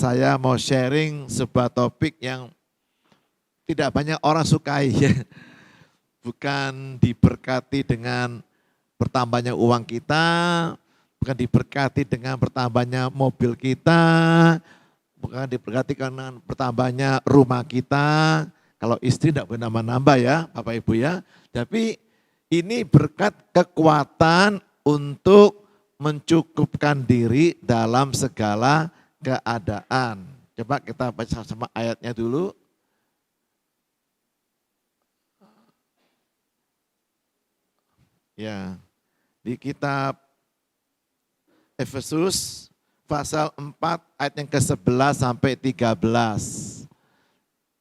saya mau sharing sebuah topik yang tidak banyak orang sukai. Bukan diberkati dengan bertambahnya uang kita, bukan diberkati dengan bertambahnya mobil kita, bukan diberkati dengan bertambahnya rumah kita. Kalau istri tidak boleh nambah-nambah ya Bapak Ibu ya. Tapi ini berkat kekuatan untuk mencukupkan diri dalam segala keadaan. Coba kita baca sama ayatnya dulu. Ya, di kitab Efesus pasal 4 ayat yang ke-11 sampai 13.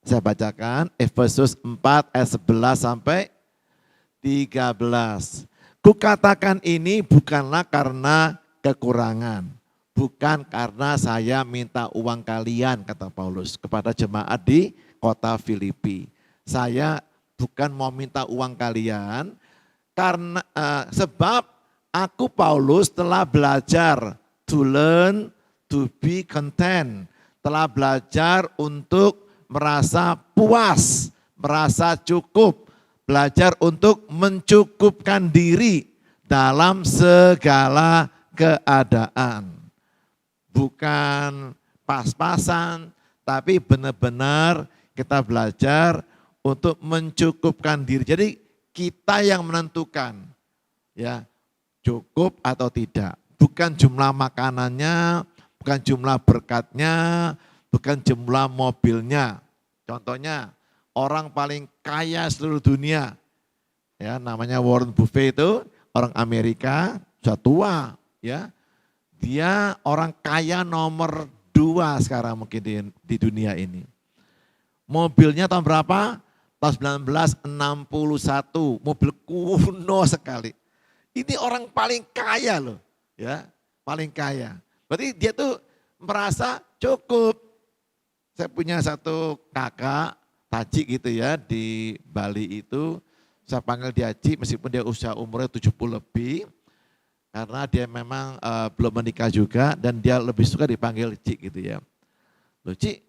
Saya bacakan Efesus 4 ayat 11 sampai 13. Kukatakan ini bukanlah karena kekurangan, bukan karena saya minta uang kalian, kata Paulus kepada jemaat di kota Filipi. Saya bukan mau minta uang kalian, karena sebab aku Paulus telah belajar to learn to be content, telah belajar untuk merasa puas, merasa cukup, belajar untuk mencukupkan diri dalam segala keadaan. Bukan pas-pasan, tapi benar-benar kita belajar untuk mencukupkan diri. Jadi kita yang menentukan ya cukup atau tidak. Bukan jumlah makanannya, bukan jumlah berkatnya, bukan jumlah mobilnya. Contohnya orang paling kaya seluruh dunia, ya namanya Warren Buffett itu orang Amerika, sudah tua, ya dia orang kaya nomor 2 sekarang mungkin di dunia ini. Mobilnya tahun berapa? Tahun 1961, mobil kuno sekali. Ini orang paling kaya loh, ya paling kaya. Berarti dia tuh merasa cukup. Saya punya satu kakak, Taji gitu ya, di Bali itu, saya panggil dia Ci meskipun dia usia umurnya 70 lebih, karena dia memang belum menikah juga dan dia lebih suka dipanggil Ci gitu ya. Loh Ci,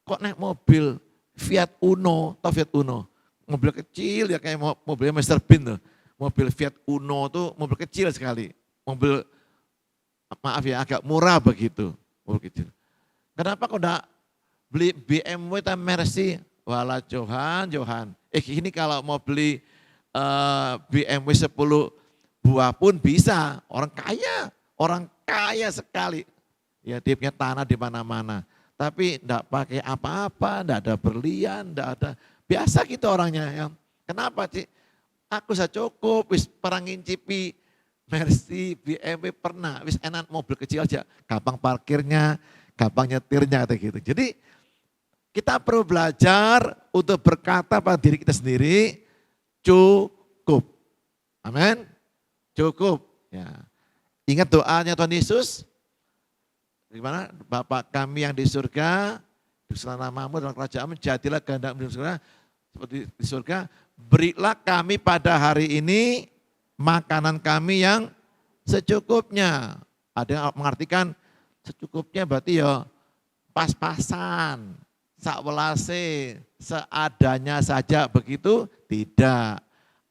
kok naik mobil Fiat Uno, atau Fiat Uno, mobil kecil ya kayak mobilnya Mr. Bean tuh. Mobil Fiat Uno tuh mobil kecil sekali, mobil maaf ya agak murah begitu, mobil kecil. Kenapa kok enggak beli BMW atau Mercy? Walah Johan, ini kalau mau beli BMW 10 buah pun bisa, orang kaya sekali. Ya dia punya tanah di mana-mana. Tapi enggak pakai apa-apa, enggak ada berlian, enggak ada. Biasa gitu orangnya. Ya. Kenapa sih? Aku saya cukup, wis perang ngincipi Mercy, BMW pernah, wis enak mobil kecil aja. Gampang parkirnya, gampang nyetirnya gitu. Jadi kita perlu belajar untuk berkata pada diri kita sendiri, cukup. Amin. Cukup. Ya. Ingat doanya Tuhan Yesus, gimana? Bapa kami yang di surga, dikuduskanlah namamu dalam kerajaanmu, jadilah kehendakmu di surga, seperti di surga, berilah kami pada hari ini makanan kami yang secukupnya. Ada yang mengartikan secukupnya berarti ya pas-pasan, sakwelase, seadanya saja begitu? Tidak.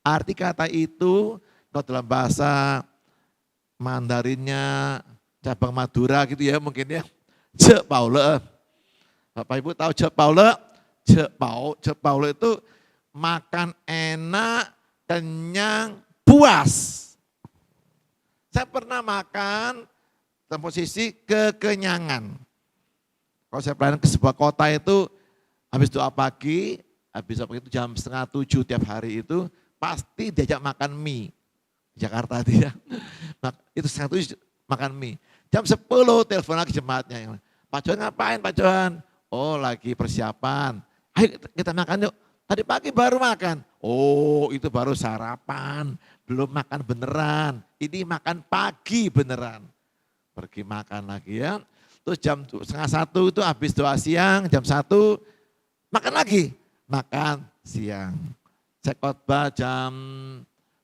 Arti kata itu kalau dalam bahasa Mandarinnya cabang Madura gitu ya mungkin ya. Cek Paule. Bapak Ibu tahu cek Paule? Cek Paule itu makan enak, kenyang, puas. Saya pernah makan dalam posisi kekenyangan. Kalau saya pelayanan ke sebuah kota itu, habis doa pagi itu jam 6:30 tiap hari itu, pasti diajak makan mie. Jakarta itu ya. Itu 6:30 makan mie. Jam 10 telepon lagi jemaatnya. Pak Johan ngapain Pak Johan? Oh lagi persiapan. Ayo kita makan yuk. Tadi pagi baru makan. Oh itu baru sarapan. Belum makan beneran. Ini makan pagi beneran. Pergi makan lagi ya. Terus jam 12:30 itu habis doa siang. Jam 1 makan lagi. Makan siang. Saya khotbah jam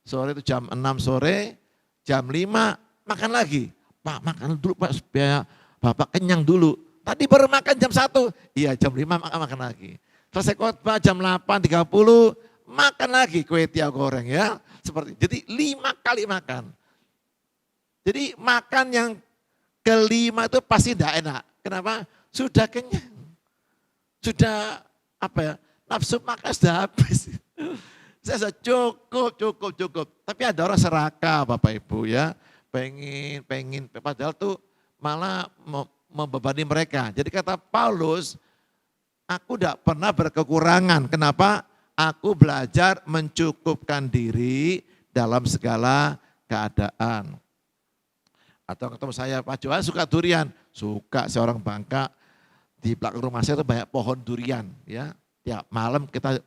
sore itu jam 6 sore. Jam 5 makan lagi. Pak makan dulu Pak supaya Bapak kenyang dulu. tadi baru makan jam 1. Iya jam 5 makan lagi. Selesai khotbah jam 8.30 makan lagi kue tiaw goreng ya. Jadi 5 kali makan. Jadi makan yang kelima itu pasti tidak enak. Kenapa? Sudah kenyang. Sudah nafsu makan sudah habis. Saya sudah cukup. Tapi ada orang serakah Bapak Ibu ya. Pengen. Padahal tuh malah membebani mereka. Jadi kata Paulus, aku tidak pernah berkekurangan. Kenapa? Aku belajar mencukupkan diri dalam segala keadaan. Atau ketemu saya, Pak Johan suka durian? Suka, seorang Bangka. Di belakang rumah saya itu banyak pohon durian. Ya, tiap malam kita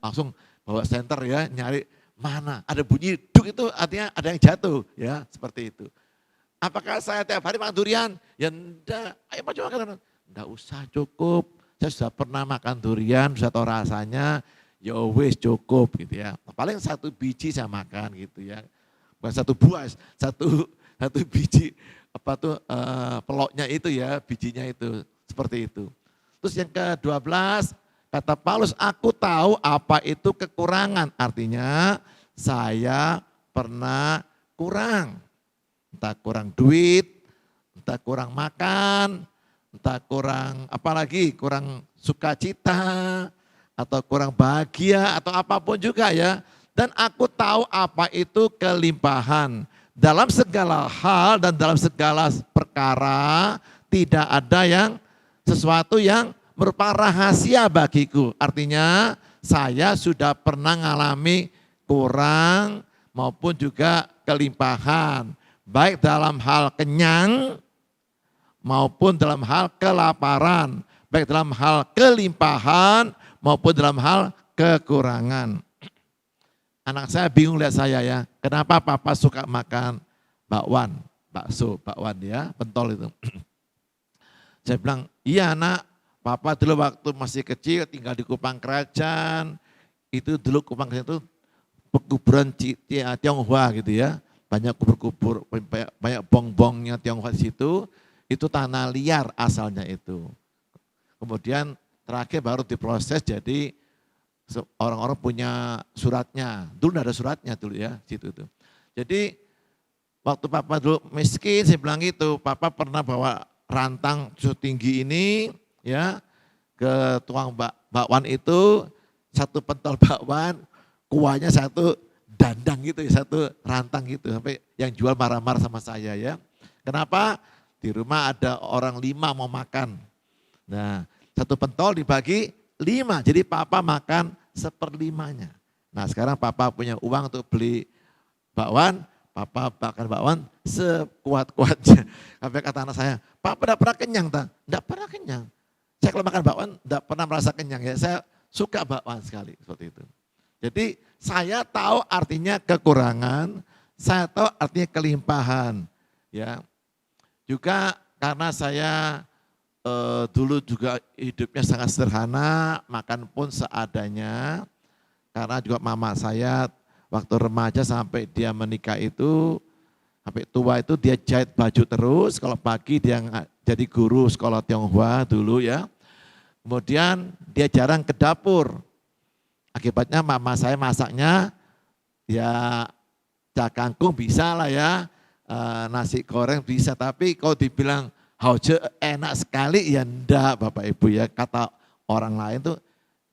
langsung bawa senter ya, nyari mana. Ada bunyi duk itu artinya ada yang jatuh. Ya, seperti itu. Apakah saya tiap hari makan durian? Ya enggak, ayo Pak Johan katakan, enggak usah cukup. Saya sudah pernah makan durian, sudah tahu rasanya, ya wis cukup gitu ya. Paling 1 biji saya makan gitu ya. Bukan 1 buah, satu biji peloknya itu ya, bijinya itu seperti itu. Terus yang ke-12 kata Paulus, aku tahu apa itu kekurangan. Artinya saya pernah kurang. Entah kurang duit, entah kurang makan, entah kurang kurang sukacita, atau kurang bahagia, atau apapun juga ya. Dan aku tahu apa itu kelimpahan. Dalam segala hal dan dalam segala perkara tidak ada sesuatu yang merupakan rahasia bagiku. Artinya saya sudah pernah mengalami kurang maupun juga kelimpahan. Baik dalam hal kenyang maupun dalam hal kelaparan. Baik dalam hal kelimpahan maupun dalam hal kekurangan. Anak saya bingung lihat saya ya, kenapa papa suka makan bakso, bakwan ya, pentol itu. Saya bilang, iya nak, papa dulu waktu masih kecil tinggal di Kupang Kerajaan, itu dulu Kupang Kerajaan itu pekuburan Tionghoa gitu ya, banyak kubur-kubur, banyak bong-bongnya Tionghoa di situ, itu tanah liar asalnya itu. Kemudian terakhir baru diproses jadi orang-orang punya suratnya. Dulu tidak ada suratnya dulu ya, situ itu. Jadi waktu papa dulu miskin, saya bilang gitu, papa pernah bawa rantang setinggi ini ya ke tukang bakwan itu, 1 pentol bakwan, kuahnya 1 dandang gitu ya, 1 rantang gitu. Sampai yang jual marah-marah sama saya ya. Kenapa? Di rumah ada orang 5 mau makan. Nah 1 pentol dibagi 5, jadi papa makan 1/5-nya. Nah sekarang papa punya uang untuk beli bakwan, papa makan bakwan sekuat-kuatnya. Sampai kata anak saya, papa tidak pernah kenyang, tidak pernah kenyang. Saya kalau makan bakwan tidak pernah merasa kenyang ya, saya suka bakwan sekali seperti itu. Jadi saya tahu artinya kekurangan, saya tahu artinya kelimpahan. Ya, juga karena saya dulu juga hidupnya sangat sederhana, makan pun seadanya. Karena juga mama saya waktu remaja sampai dia menikah itu, sampai tua itu dia jahit baju terus, kalau pagi dia jadi guru sekolah Tionghoa dulu ya. Kemudian dia jarang ke dapur. Akibatnya mama saya masaknya ya cak kangkung bisa lah ya, nasi goreng bisa, tapi kalau dibilang hauce enak sekali ya enggak Bapak Ibu ya, kata orang lain tuh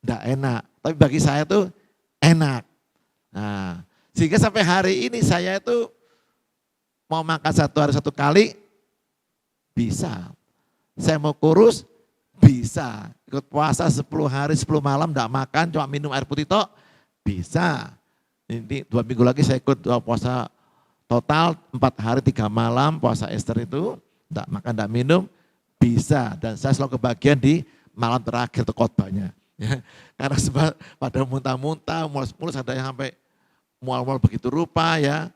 enggak enak, tapi bagi saya tuh enak. Nah, sehingga sampai hari ini saya itu mau makan 1 hari 1 kali bisa. Saya mau kurus bisa. Ikut puasa 10 hari 10 malam enggak makan, cuma minum air putih tok bisa. Ini 2 minggu lagi saya ikut puasa total 4 hari 3 malam puasa Ester itu. Enggak makan, enggak minum, bisa. Dan saya selalu kebagian di malam terakhir itu khotbahnya. Ya, karena pada muntah-muntah, mulus-mulus ada yang sampai mual-mual begitu rupa ya.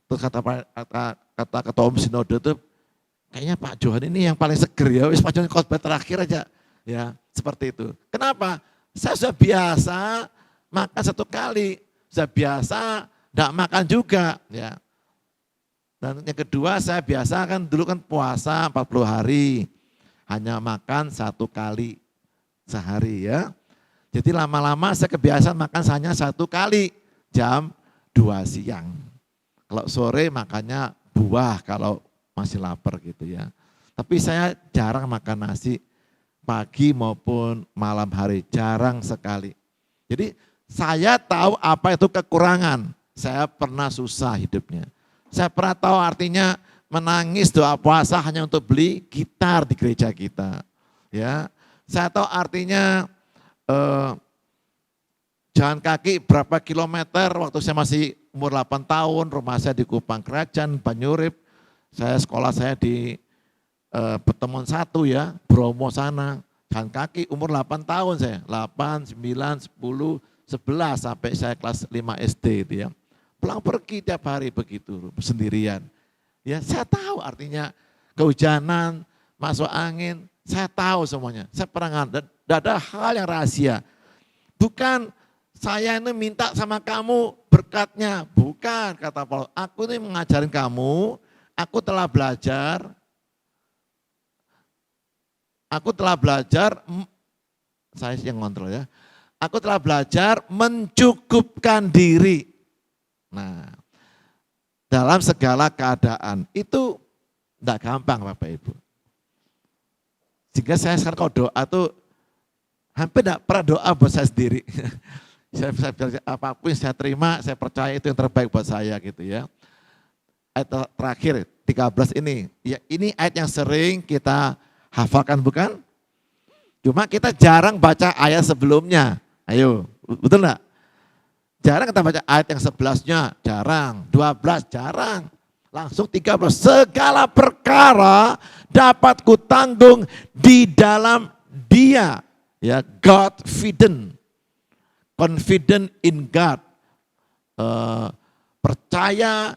Terus kata ketua umum sinode itu, kayaknya Pak Johan ini yang paling seger ya, wis Pak Johan khotbah terakhir aja. Ya, seperti itu. Kenapa? Saya sudah biasa makan 1 kali, sudah biasa enggak makan juga. Ya. Dan yang kedua saya biasa kan dulu kan puasa 40 hari. hanya makan 1 kali sehari ya. Jadi lama-lama saya kebiasaan makan hanya 1 kali jam 2 siang. Kalau sore makannya buah kalau masih lapar gitu ya. Tapi saya jarang makan nasi pagi maupun malam hari, jarang sekali. Jadi saya tahu apa itu kekurangan. Saya pernah susah hidupnya. Saya pernah tahu artinya menangis doa puasa hanya untuk beli gitar di gereja kita. Ya, saya tahu artinya jalan kaki berapa kilometer waktu saya masih umur 8 tahun, rumah saya di Kupang Kerajaan, Banyurip. Sekolah saya di Pertemuan 1 ya, Bromo sana. Jalan kaki umur 8 tahun saya, 8, 9, 10, 11 sampai saya kelas 5 SD itu ya. Pulang pergi tiap hari begitu, sendirian. Ya, saya tahu artinya kehujanan, masuk angin, saya tahu semuanya. Saya pernah dan ada hal yang rahasia. Bukan saya ini minta sama kamu berkatnya, bukan kata Paulus. Aku ini mengajarin kamu, aku telah belajar, saya yang ngontrol ya. Aku telah belajar mencukupkan diri. Nah, dalam segala keadaan itu tidak gampang Bapak Ibu. Sehingga saya sekarang kalau doa tuh hampir tidak pernah doa buat saya sendiri. Saya apapun yang saya terima, saya percaya itu yang terbaik buat saya gitu ya. Ayat terakhir 13 ini, ya ini ayat yang sering kita hafalkan bukan? Cuma kita jarang baca ayat sebelumnya. Ayo, betul enggak? Jarang kita baca ayat yang 11-nya, jarang. 12, jarang. Langsung 13, segala perkara dapat kutanggung di dalam Dia. Ya, Godfident. Confident in God. Percaya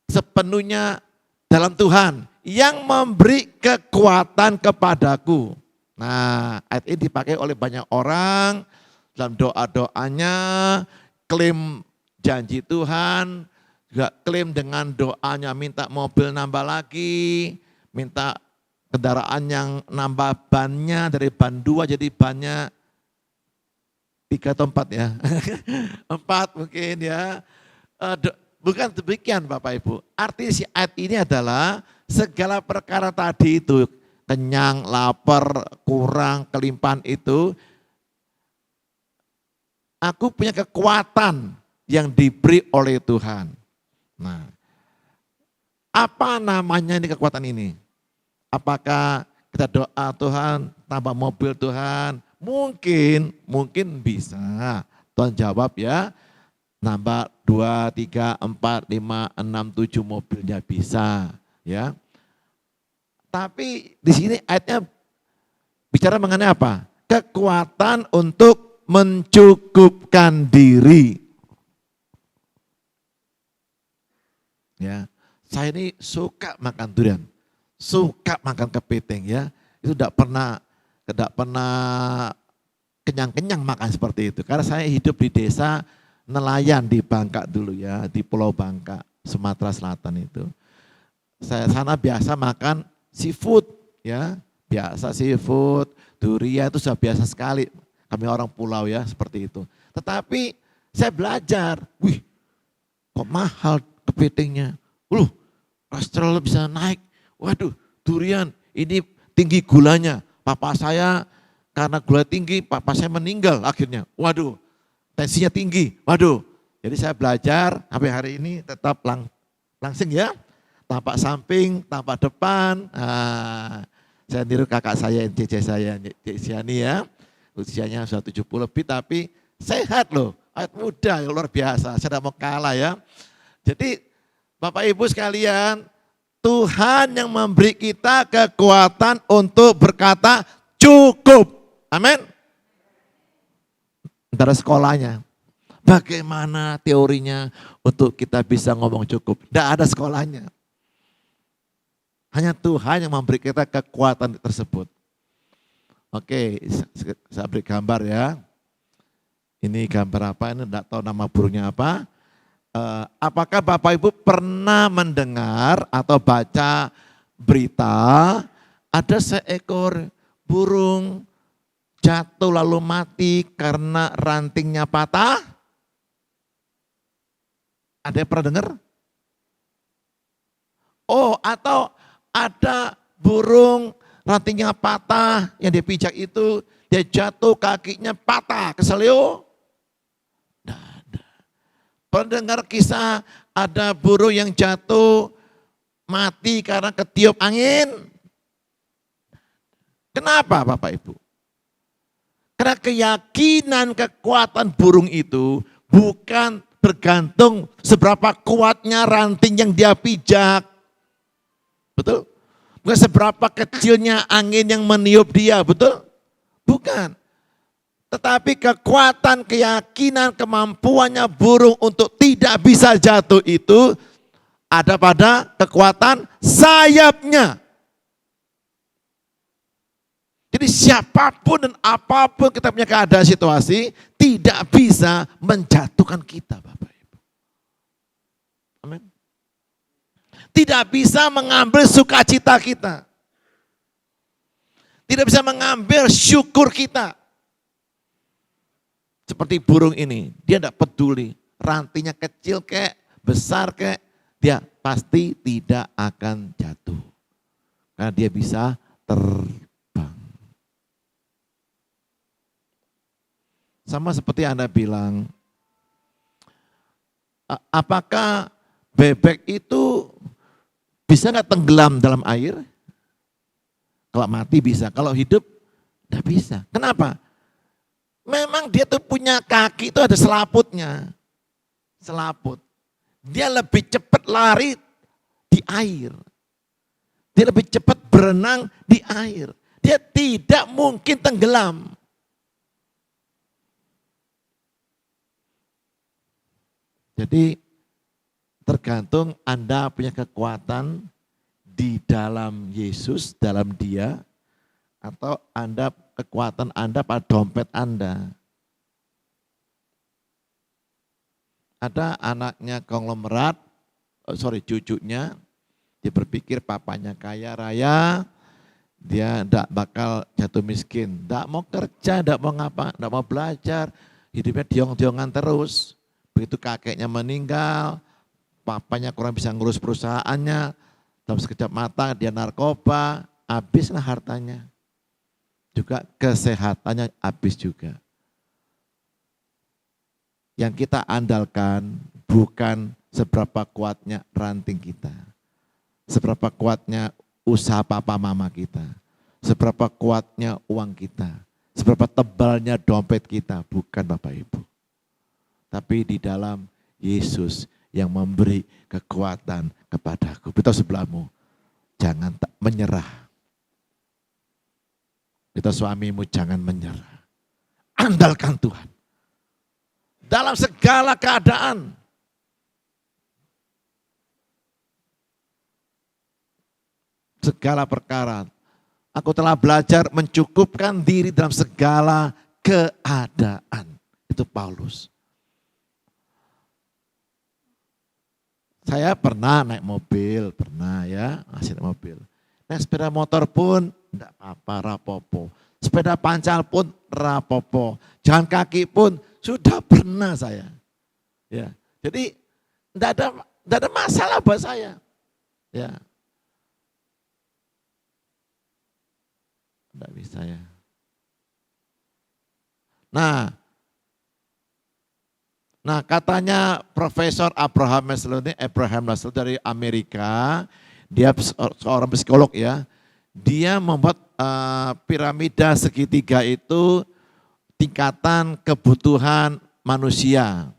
sepenuhnya dalam Tuhan yang memberi kekuatan kepadaku. Nah, ayat ini dipakai oleh banyak orang dalam doa-doanya, klaim janji Tuhan, juga klaim dengan doanya minta mobil nambah lagi, minta kendaraan yang nambah bannya dari ban 2 jadi bannya 3 atau 4 ya. 4 mungkin ya. Bukan demikian Bapak Ibu. Arti si ayat ini adalah segala perkara tadi itu, kenyang, lapar, kurang, kelimpahan itu, aku punya kekuatan yang diberi oleh Tuhan. Nah, apa namanya ini kekuatan ini? Apakah kita doa Tuhan, tambah mobil Tuhan? Mungkin bisa. Tuhan jawab ya, nambah 2, 3, 4, 5, 6, 7 mobilnya bisa. Ya. Tapi di sini ayatnya bicara mengenai apa? Kekuatan untuk mencukupkan diri. Ya, saya ini suka makan durian, suka makan kepiting ya. Itu tidak pernah kenyang-kenyang makan seperti itu. Karena saya hidup di desa nelayan di Bangka dulu ya, di Pulau Bangka, Sumatera Selatan itu. Saya sana biasa makan seafood ya, biasa seafood, durian itu sudah biasa sekali. Kami orang pulau ya seperti itu. Tetapi saya belajar, wih kok mahal kepitingnya. Kolesterol bisa naik. Waduh, durian ini tinggi gulanya. Papa saya karena gula tinggi, papa saya meninggal akhirnya. Waduh, tensinya tinggi. Waduh, jadi saya belajar sampai hari ini tetap langsing ya. Tampak samping, tampak depan. Saya niru kakak saya, cece saya, Cik Siani ya. Usianya sudah 70 lebih tapi sehat loh. Awet muda ya luar biasa, saya tidak mau kalah ya. Jadi Bapak Ibu sekalian, Tuhan yang memberi kita kekuatan untuk berkata cukup. Amin. Antara sekolahnya. Bagaimana teorinya untuk kita bisa ngomong cukup? Tidak ada sekolahnya. Hanya Tuhan yang memberi kita kekuatan tersebut. Oke, saya beri gambar ya. Ini gambar apa? Ini tidak tahu nama burungnya apa. Apakah Bapak Ibu pernah mendengar atau baca berita Ada seekor burung jatuh lalu mati karena rantingnya patah. Ada yang pernah dengar? Oh, atau ada burung rantingnya patah, yang dia pijak itu, dia jatuh kakinya patah, keselio. Nah, ada. Pernah dengar kisah ada burung yang jatuh mati karena ketiup angin? Kenapa Bapak Ibu? Karena keyakinan kekuatan burung itu bukan bergantung seberapa kuatnya ranting yang dia pijak. Betul? Bukan seberapa kecilnya angin yang meniup dia, betul? Bukan. Tetapi kekuatan, keyakinan, kemampuannya burung untuk tidak bisa jatuh itu ada pada kekuatan sayapnya. Jadi siapapun dan apapun kita punya keadaan situasi tidak bisa menjatuhkan kita, Bapak Ibu. Amin. Tidak bisa mengambil sukacita kita. Tidak bisa mengambil syukur kita. Seperti burung ini, dia tidak peduli. Rantingnya kecil kek, besar kek, dia pasti tidak akan jatuh. Karena dia bisa terbang. Sama seperti Anda bilang, apakah bebek itu bisa nggak tenggelam dalam air? Kalau mati bisa, kalau hidup tidak bisa. Kenapa? Memang dia tuh punya kaki itu ada selaputnya. Selaput. Dia lebih cepat lari di air. Dia lebih cepat berenang di air. Dia tidak mungkin tenggelam. Jadi tergantung Anda punya kekuatan di dalam Yesus, dalam Dia, atau kekuatan Anda pada dompet Anda. Ada anaknya konglomerat, cucunya, dia berpikir papanya kaya raya, dia tidak bakal jatuh miskin, tidak mau kerja, tidak mau ngapa, tidak mau belajar, hidupnya diong-diongan terus. Begitu kakeknya meninggal, papanya kurang bisa ngurus perusahaannya, dalam sekejap mata dia narkoba, habislah hartanya. Juga kesehatannya habis juga. Yang kita andalkan bukan seberapa kuatnya ranting kita, seberapa kuatnya usaha papa mama kita, seberapa kuatnya uang kita, seberapa tebalnya dompet kita, bukan Bapak Ibu. Tapi di dalam Yesus yang memberi kekuatan kepadaku. Beritahu sebelahmu, jangan tak menyerah. Beritahu suamimu, jangan menyerah. Andalkan Tuhan. Dalam segala keadaan. Segala perkara. Aku telah belajar mencukupkan diri dalam segala keadaan. Itu Paulus. Saya pernah naik mobil, pernah ya, naik mobil. Naik sepeda motor pun enggak apa-apa, rapopo. Sepeda pancal pun rapopo. Jalan kaki pun sudah pernah saya. Ya, jadi enggak ada masalah buat saya. Ya. Enggak bisa ya. Nah, katanya Profesor Abraham Maslow dari Amerika, dia seorang psikolog ya, dia membuat piramida segitiga itu tingkatan kebutuhan manusia.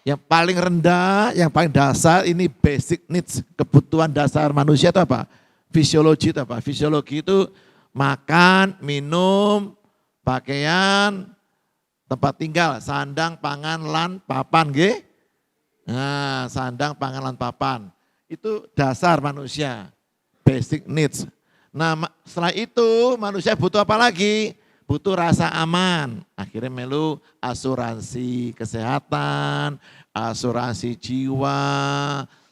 Yang paling rendah, yang paling dasar ini basic needs, kebutuhan dasar manusia itu apa? Fisiologi itu apa? Fisiologi itu makan, minum, pakaian, tempat tinggal, sandang, pangan, lan, papan, nggih. Nah, sandang, pangan, lan, papan. Itu dasar manusia, basic needs. Nah, setelah itu manusia butuh apa lagi? Butuh rasa aman. Akhirnya melu asuransi kesehatan, asuransi jiwa,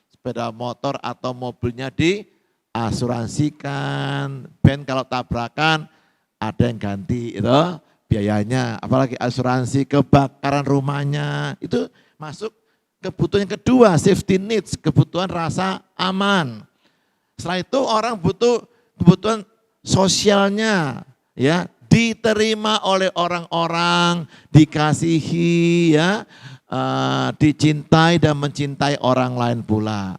sepeda motor atau mobilnya asuransikan, ben kalau tabrakan ada yang ganti itu biayanya, apalagi asuransi kebakaran rumahnya, itu masuk kebutuhan yang kedua, safety needs, kebutuhan rasa aman. Setelah itu orang butuh kebutuhan sosialnya, ya, diterima oleh orang-orang, dikasihi, ya, dicintai dan mencintai orang lain pula.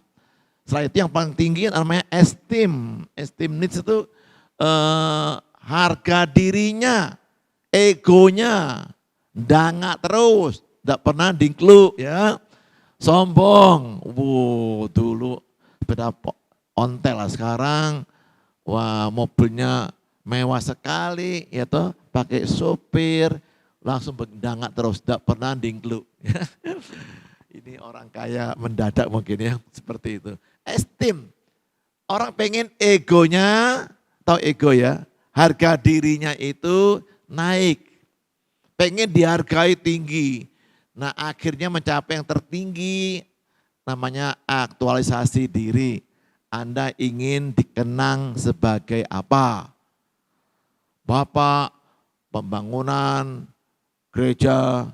Setelah itu yang paling tinggi namanya esteem. Esteem needs itu harga dirinya, egonya, dangak terus, tidak pernah dingkluk, ya, sombong. Dulu sepeda ontel lah, sekarang wah mobilnya mewah sekali, ya toh, pakai sopir, langsung berdangak terus, tidak pernah dingkluk. Ini orang kaya mendadak mungkin ya, seperti itu. Esteem, orang pengen egonya, tahu ego ya, harga dirinya itu naik, pengen dihargai tinggi. Nah akhirnya mencapai yang tertinggi, namanya aktualisasi diri. Anda ingin dikenang sebagai apa? Bapak pembangunan gereja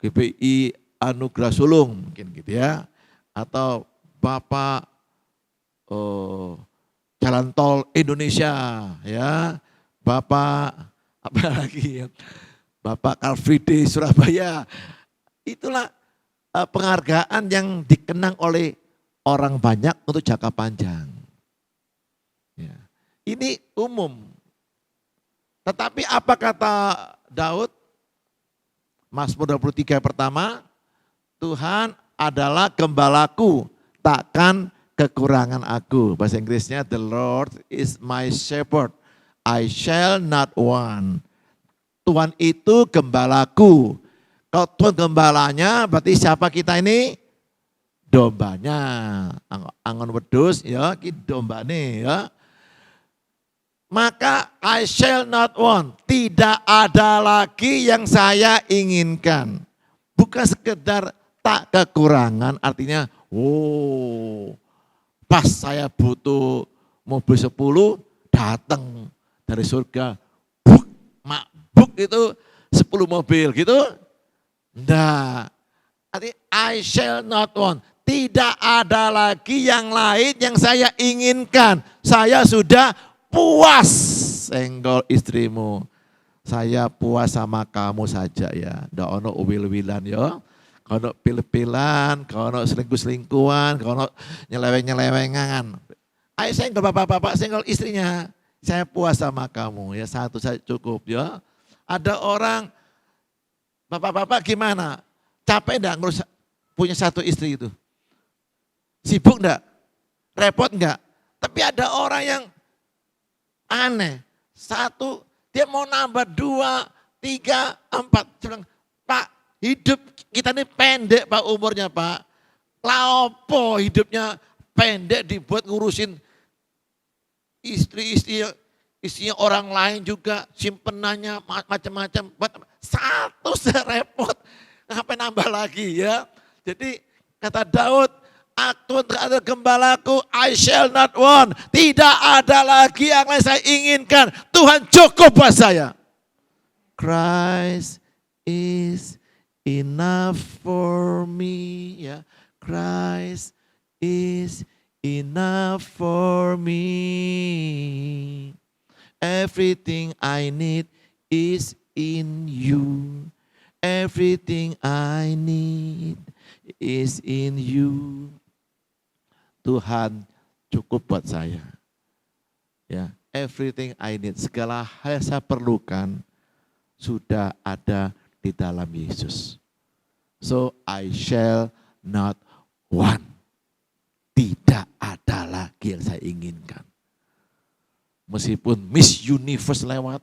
GPI Anugerah Sulung mungkin gitu ya. Atau Bapak Jalan Tol Indonesia ya. Bapak apa lagi ya? Bapak Car Free Day Surabaya. Itulah penghargaan yang dikenang oleh orang banyak untuk jangka panjang. Ya. Ini umum. Tetapi apa kata Daud? Mazmur 23 pertama, Tuhan adalah gembalaku, takkan kekurangan aku. Bahasa Inggrisnya, the Lord is my shepherd, I shall not want. Tuhan itu gembalaku. Kalau Tuhan gembalanya, berarti siapa kita ini? Dombanya. Angon wedus, ya, dombane, ya. Maka I shall not want, tidak ada lagi yang saya inginkan. Bukan sekedar tak kekurangan, artinya, pas saya butuh mobil 10, datang dari surga, buk itu 10 mobil gitu. Nah, artinya I shall not want, tidak ada lagi yang lain yang saya inginkan. Saya sudah puas, senggol istrimu. Saya puas sama kamu saja ya. Ndak ono uwil-wilan ya. Kalau pil-pilan, kalau selingkuh-selingkuhan, kalau nyeleweng-nyelewengan. Ayo senggol bapak-bapak, senggol istrinya. Saya puas sama kamu ya, satu saja cukup ya. Ada orang, bapak-bapak gimana? Capek enggak ngurus punya satu istri itu? Sibuk enggak? Repot enggak? Tapi ada orang yang aneh, satu dia mau nambah 2, 3, 4. Dia bilang, Pak, hidup kita ini pendek Pak umurnya Pak. Laopo hidupnya pendek dibuat ngurusin istrinya orang lain juga, simpenannya macam-macam. Satu repot, ngapain nambah lagi ya. Jadi kata Daud, aku adalah gembalaku, I shall not want. Tidak ada lagi yang lain saya inginkan. Tuhan cukup buat saya. Christ is enough for me. Ya, Christ is enough for me. Everything I need is in you. Everything I need is in you. Tuhan cukup buat saya. Ya, everything I need, segala hal yang saya perlukan sudah ada di dalam Yesus. So I shall not want. Tidak ada lagi yang saya inginkan. Meskipun Miss Universe lewat,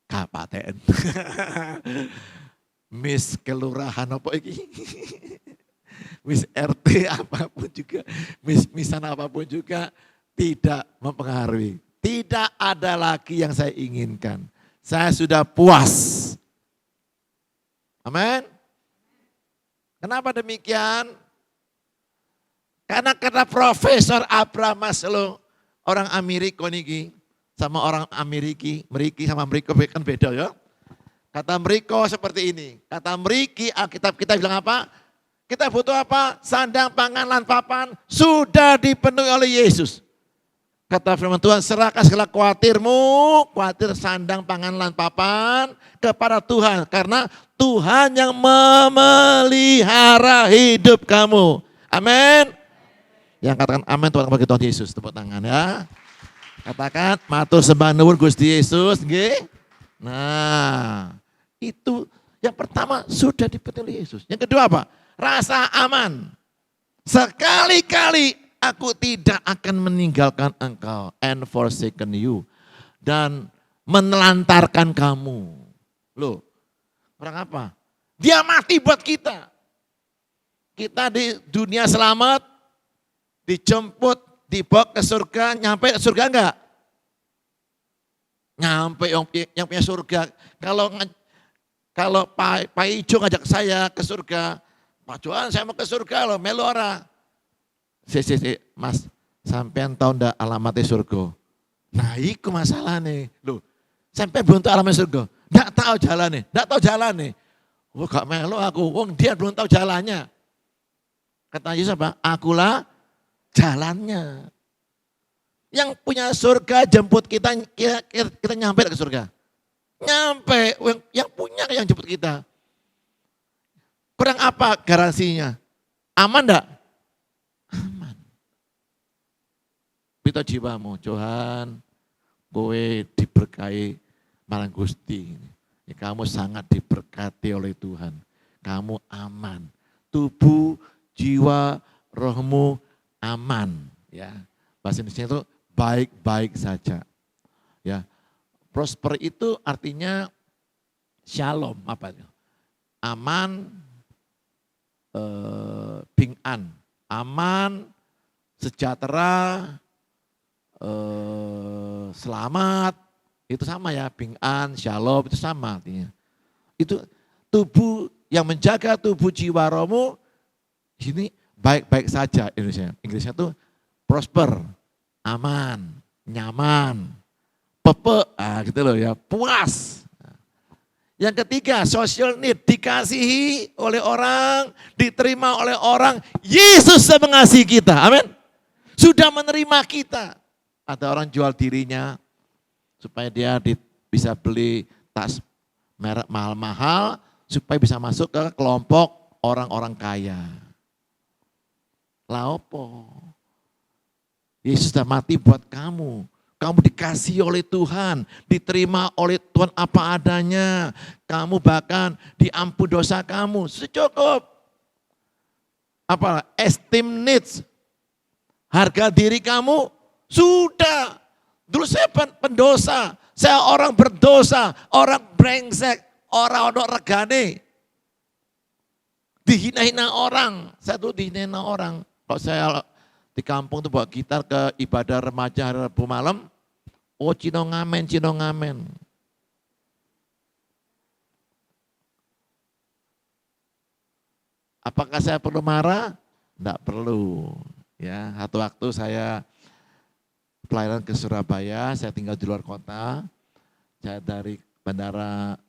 kapaten, Miss Kelurahan apa iki, Miss RT apapun juga, Missan apapun juga tidak mempengaruhi. Tidak ada lagi yang saya inginkan. Saya sudah puas. Amin. Kenapa demikian? Karena kata Profesor Abraham Maslow, orang Amerika niki sama orang Meriki sama Amerika kan beda ya. Kata mereka seperti ini. Kata meriki Alkitab kita bilang apa? Kita butuh apa? Sandang, pangan, lan papan sudah dipenuhi oleh Yesus. Kata firman Tuhan, serahkan segala khawatir sandang, pangan, lan papan kepada Tuhan. Karena Tuhan yang memelihara hidup kamu. Amin. Yang katakan amin Tuhan bagi Tuhan Yesus. Tepuk tangan ya. Katakan matur sembah nuwun Gusti Yesus. Nggih. Nah, itu yang pertama sudah dipenuhi Yesus. Yang kedua apa? Rasa aman. Sekali-kali aku tidak akan meninggalkan engkau and forsaken you. Dan menelantarkan kamu. Loh, orang apa? Dia mati buat kita. Kita di dunia selamat, dijemput, dibawa ke surga, nyampe surga enggak? Nyampe yang punya surga. Kalau Pak Ijo ngajak saya ke surga, Pak Johan saya mau ke surga loh, melu ora. Mas, sampean tahu ndak alamatnya surga? Nah itu masalah nih. Loh, sampai belum tahu alamatnya surga. Ndak tahu jalan nih. Oh gak melu aku, wong dia belum tahu jalannya. Kata Yesus apa? Akulah jalannya. Yang punya surga jemput kita nyampe ke surga. Nyampe, yang punya yang jemput kita. Kurang apa garansinya? Aman enggak? Aman. Pita jiwamu, Tuhan, kowe diberkahi marang Gusti. Kamu sangat diberkati oleh Tuhan. Kamu aman. Tubuh, jiwa, rohmu aman. Ya, bahasa Indonesia itu baik-baik saja. Ya, prosper itu artinya shalom, apa itu? Aman, ping'an, aman, sejahtera, selamat, itu sama ya, ping'an, shalom itu sama artinya. Itu tubuh yang menjaga tubuh jiwa rohmu, sini baik-baik saja Inggrisnya tuh prosper, aman, nyaman, gitu loh ya, puas. Yang ketiga, social need, dikasihi oleh orang, diterima oleh orang. Yesus sudah mengasihi kita, amin. Sudah menerima kita. Ada orang jual dirinya supaya dia bisa beli tas merek mahal-mahal, supaya bisa masuk ke kelompok orang-orang kaya. Lah opo? Yesus sudah mati buat kamu. Kamu dikasihi oleh Tuhan, diterima oleh Tuhan apa adanya. Kamu bahkan diampun dosa kamu, secukup. Apa? Esteem needs. Harga diri kamu sudah. Dulu saya pendosa, saya orang berdosa, orang brengsek, orang regane. Dihina-hina orang, saya dulu dihina orang. Kalau saya di kampung tuh bawa gitar ke ibadah remaja hari Rabu malam, oh cino ngamen. Apakah saya perlu marah? Enggak perlu. Ya, satu waktu saya pelayanan ke Surabaya, saya tinggal di luar kota. Saya dari Bandara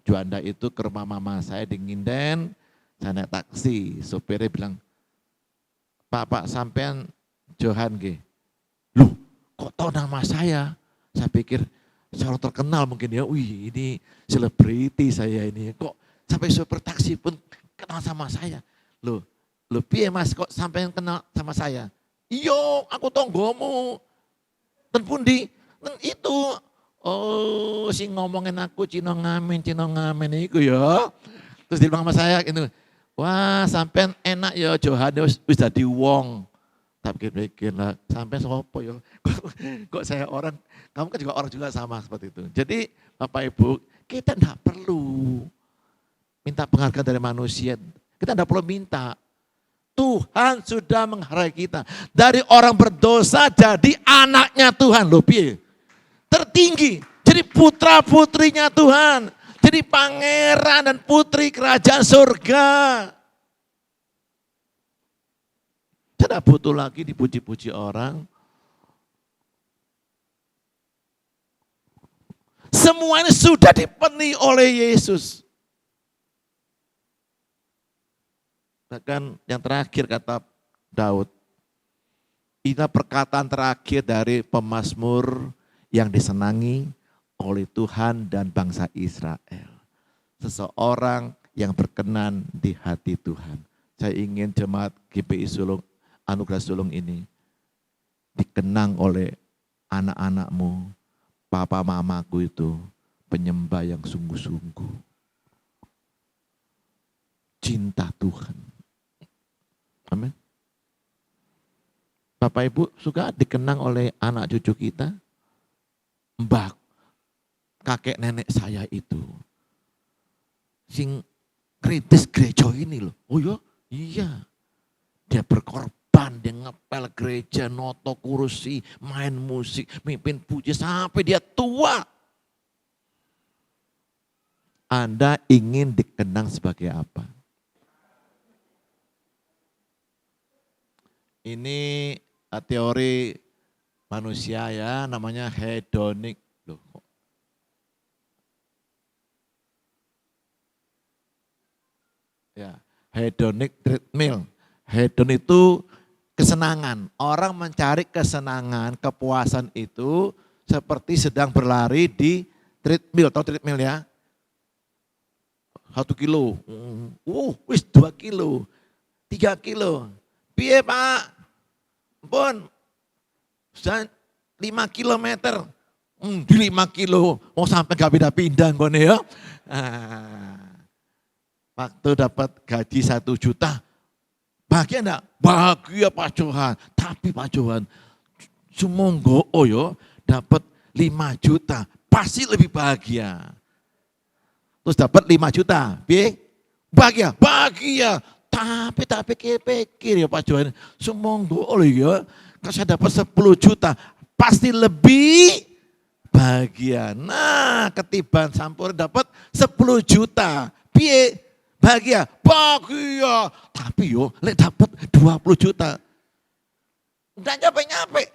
Juanda itu ke rumah mama saya di Nginden, saya naik taksi, sopirnya bilang, Pak, sampean Johan G. Loh, kok tahu nama saya? Saya pikir seorang terkenal mungkin ya. Wih, ini selebriti saya ini. Kok sampai sopir taksi pun kenal sama saya? Loh, piye Mas kok sampean kenal sama saya? Iyo, aku tonggomu. Dan pundi, dan itu. Oh, si ngomongin aku cino ngamen itu ya. Terus dia bilang sama saya gitu. Wah, sampean enak ya Johannes wis dadi wong. Tapi pikir lah, sampean sopo ya? Kok saya orang, kamu kan juga orang juga sama seperti itu. Jadi Bapak Ibu, kita enggak perlu minta penghargaan dari manusia. Kita enggak perlu minta. Tuhan sudah menghargai kita. Dari orang berdosa jadi anaknya Tuhan. Loh piye? Tertinggi. Jadi putra putrinya Tuhan. Jadi pangeran dan putri kerajaan surga. Saya tidak butuh lagi dipuji-puji orang. Semuanya sudah dipenuhi oleh Yesus. Bahkan yang terakhir kata Daud, ini perkataan terakhir dari pemazmur yang disenangi oleh Tuhan dan bangsa Israel. Seseorang yang berkenan di hati Tuhan. Saya ingin jemaat GPI Sulung, Anugerah Sulung ini dikenang oleh anak-anakmu, papa mamaku itu penyembah yang sungguh-sungguh. Cinta Tuhan. Amin. Bapak Ibu suka dikenang oleh anak cucu kita? Mbak, kakek nenek saya itu. Sing kritis gereja ini loh. Oh ya? Iya. Dia berkorban, dia ngepel gereja, noto kursi, main musik, mimpin puji sampai dia tua. Anda ingin dikenang sebagai apa? Ini teori manusia ya, namanya hedonic. Loh. Ya, hedonic treadmill. Hedon itu kesenangan. Orang mencari kesenangan, kepuasan itu seperti sedang berlari di treadmill. Tahu treadmill ya? 1 kilo. Wis 2 kilo. 3 kilo. Piye Pak? Pun, sudah 5 kilometer. Di 5 kilo, mau sampai gak pindah-pindah kone ya. Waktu dapat gaji 1 juta, bahagia enggak? Bahagia Pak Johan. Tapi Pak Johan, sumonggo yo dapat 5 juta, pasti lebih bahagia. Terus dapat 5 juta, bahagia, bahagia. Tapi tak pikir-pikir ya Pak Johan, sumonggo ya, kalau saya dapat 10 juta, pasti lebih bahagia. Nah, ketiban sampur dapat 10 juta, bahagia, bahagia. Tapi lek dapat 20 juta, enggak nyampe-nyampe.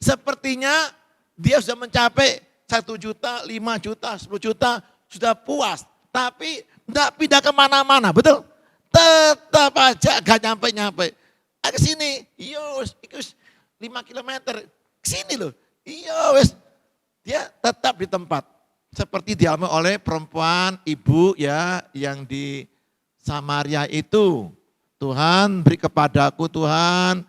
Sepertinya dia sudah mencapai 1 juta, 5 juta, 10 juta, sudah puas. Tapi enggak pindah kemana-mana, betul? Tetap aja gak nyampe-nyampe. Ke sini, iya 5 kilometer, ke sini loh. Iya wes, dia tetap di tempat. Seperti dialami oleh perempuan ibu ya yang di Samaria itu. Tuhan beri kepadaku Tuhan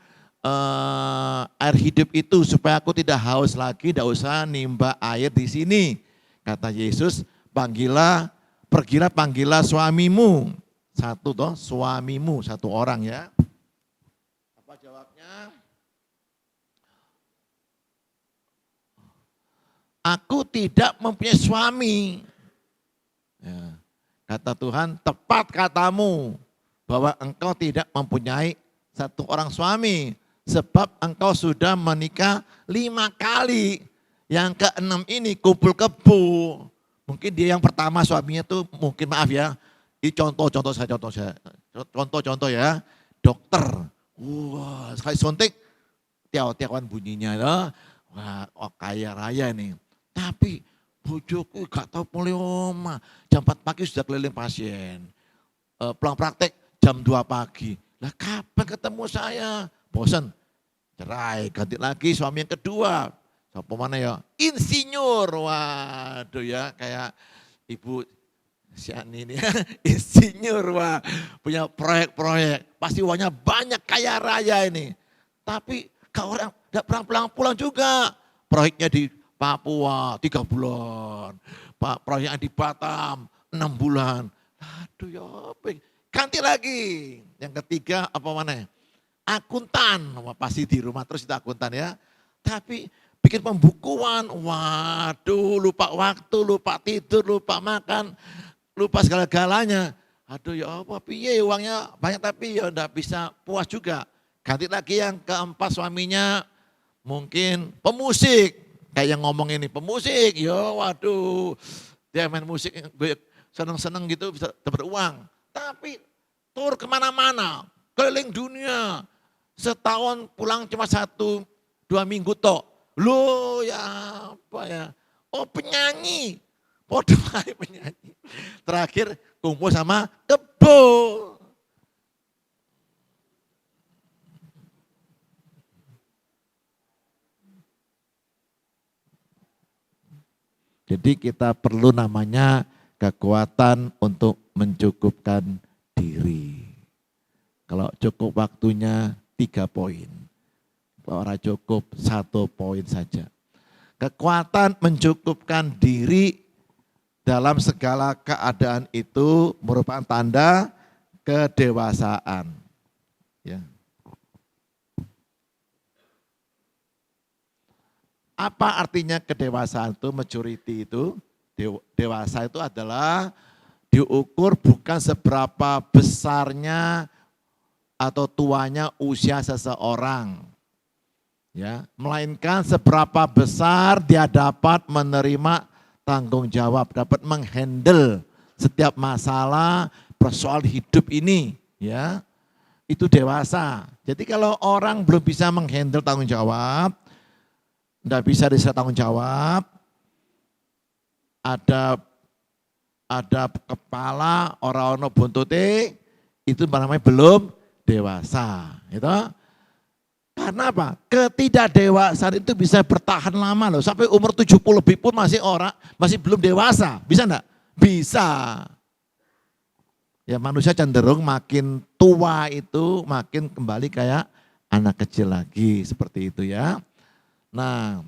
air hidup itu supaya aku tidak haus lagi, tidak usah nimba air di sini. Kata Yesus, pergilah panggillah suamimu. Suamimu, 1 orang ya. Apa jawabnya? Aku tidak mempunyai suami. Ya. Kata Tuhan, tepat katamu bahwa engkau tidak mempunyai 1 orang suami. Sebab engkau sudah menikah 5 kali. Yang ke-6 ini kumpul kebo. Mungkin dia yang pertama suaminya tuh mungkin maaf ya. Ini contoh ya, dokter. Wah, sekali suntik, tiawan bunyinya loh. Wah, kaya raya nih. Tapi bojoku gak tahu mulai oma. Jam 4 pagi sudah keliling pasien. Pulang praktek jam 2 pagi. Lah kapan ketemu saya? Bosan. Cerai, ganti lagi suami yang kedua. Siapa mana ya? Insinyur. Waduh ya, kayak ibu si Ani ini insinyur, wah punya proyek-proyek, pasti uangnya banyak kaya raya ini. Tapi kalau orang tidak pernah pulang juga, proyeknya di Papua 3 bulan, proyeknya di Batam 6 bulan. Aduh ya, ganti lagi. Yang ketiga apa mana? Akuntan, wah, pasti di rumah terus itu akuntan ya. Tapi bikin pembukuan, waduh lupa waktu, lupa tidur, lupa makan. Lupa segala-galanya. Aduh ya apa, piye uangnya banyak tapi ya enggak bisa puas juga. Ganti lagi yang keempat suaminya mungkin pemusik. Kayak yang ngomong ini pemusik, ya waduh. Dia main musik seneng-seneng gitu bisa dapat uang. Tapi tur kemana-mana, keliling dunia. Setahun pulang cuma 1-2 minggu tok. Loh ya apa ya? Oh penyanyi. Podo ae penyanyi. Terakhir kumpul sama kebo. Jadi kita perlu namanya kekuatan untuk mencukupkan diri. Kalau cukup waktunya 3 poin. Kalau orang cukup 1 poin saja. Kekuatan mencukupkan diri dalam segala keadaan itu merupakan tanda kedewasaan. Ya. Apa artinya kedewasaan itu, maturity itu? Dewasa itu adalah diukur bukan seberapa besarnya atau tuanya usia seseorang. Ya, melainkan seberapa besar dia dapat menerima tanggung jawab, dapat menghandle setiap masalah persoalan hidup ini, ya. Itu dewasa. Jadi kalau orang belum bisa menghandle tanggung jawab, enggak bisa desa tanggung jawab, ada kepala orang-orang buntute, itu namanya belum dewasa, gitu. Karena apa? Ketidakdewasaan itu bisa bertahan lama loh, sampai umur 70 lebih pun masih belum dewasa, bisa enggak? Bisa. Ya manusia cenderung makin tua itu makin kembali kayak anak kecil lagi, seperti itu ya. Nah,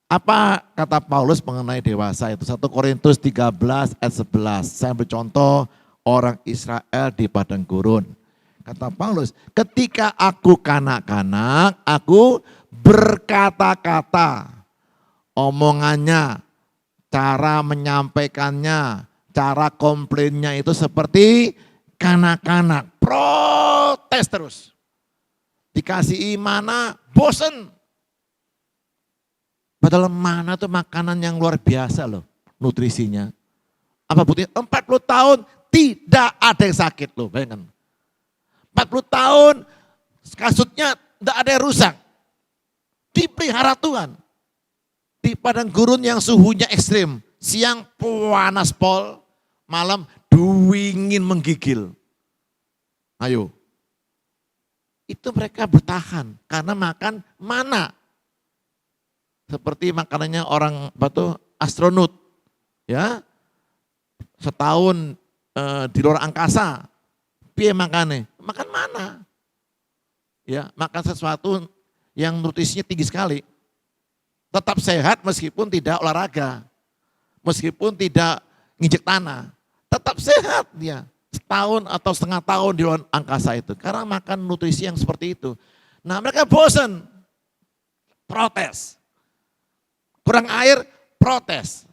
apa kata Paulus mengenai dewasa itu? 1 Korintus 13 ayat 11. Saya ambil contoh orang Israel di padang gurun. Kata Paulus, ketika aku kanak-kanak, aku berkata-kata. Omongannya, cara menyampaikannya, cara komplainnya itu seperti kanak-kanak. Protes terus. Dikasih mana, bosen. Padahal mana tuh makanan yang luar biasa loh nutrisinya. Apa buktinya? 40 tahun tidak ada yang sakit loh, bayangkan. 40 tahun kasutnya tidak ada yang rusak. Dipelihara Tuhan. Di padang gurun yang suhunya ekstrim. Siang panas pol, malam dingin menggigil. Ayo. Itu mereka bertahan karena makan mana. Seperti makanannya orang astronot. Ya. Setahun di luar angkasa. Piye makannya? Makan mana? Ya, makan sesuatu yang nutrisinya tinggi sekali. Tetap sehat meskipun tidak olahraga. Meskipun tidak nginjek tanah. Tetap sehat dia. Setahun atau setengah tahun di luar angkasa itu. Karena makan nutrisi yang seperti itu. Nah mereka bosan. Protes. Kurang air, protes.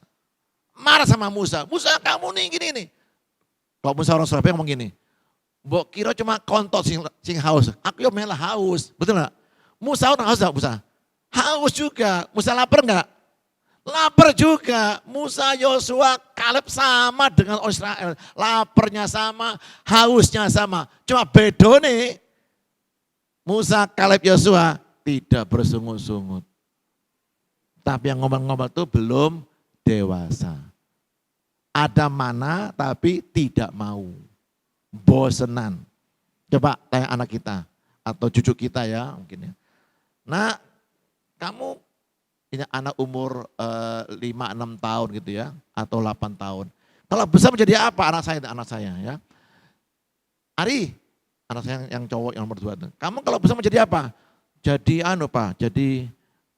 Marah sama Musa. Musa kamu nih gini nih. Kalau Musa orang Surabaya ngomong gini. Mbok kira cuma kontot sing haus. Aku yang malah haus. Betul enggak? Musa orang haus enggak Musa? Haus juga. Musa lapar enggak? Lapar juga. Musa, Yosua, Kaleb sama dengan orang Israel. Laparnya sama, hausnya sama. Cuma bedone Musa, Kaleb, Yosua tidak bersungut-sungut. Tapi yang ngomel-ngomel itu belum dewasa. Ada mana tapi tidak mau. Bosenan. Coba tanya anak kita atau cucu kita ya mungkin ya. Nah, kamu ini anak umur 5-6 tahun gitu ya atau 8 tahun. Kalau besar menjadi apa anak saya ya. Ari, anak saya yang cowok yang nomor 2 itu. Kamu kalau besar menjadi apa? Jadi jadi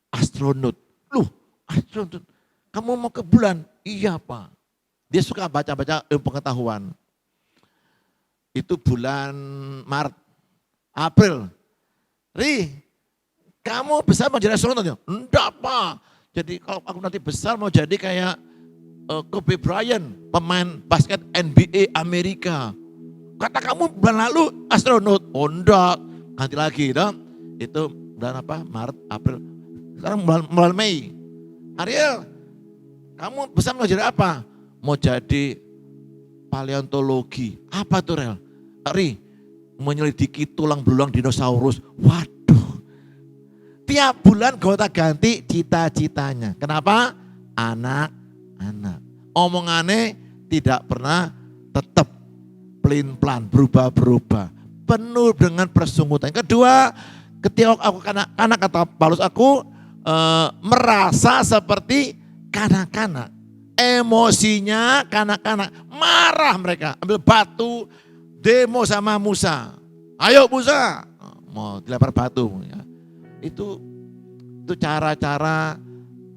astronot. Loh, astronot. Kamu mau ke bulan? Iya, Pak. Dia suka baca-baca ilmu pengetahuan. Itu bulan Maret, April. Ri, kamu besar mau jadi astronot ya? Enggak Pak. Jadi kalau aku nanti besar mau jadi kayak Kobe Bryant, pemain basket NBA Amerika. Kata kamu bulan lalu astronot. Oh enggak, ganti lagi. Itu bulan apa? Maret, April. Sekarang bulan Mei. Ariel, kamu besar mau jadi apa? Mau jadi paleontologi. Apa tuh Rel? Ri, menyelidiki tulang belulang dinosaurus. Waduh, tiap bulan gonta-ganti cita-citanya. Kenapa? Anak-anak. Omongannya tidak pernah tetap pelin-pelan, berubah-berubah. Penuh dengan persunggutan. Kedua, ketika aku kanak-kanak, kata Paulus, aku merasa seperti kanak-kanak. Emosinya kanak-kanak, marah mereka, ambil batu, demo sama Musa. Ayo Musa, mau dilempar batu. Ya. Itu cara-cara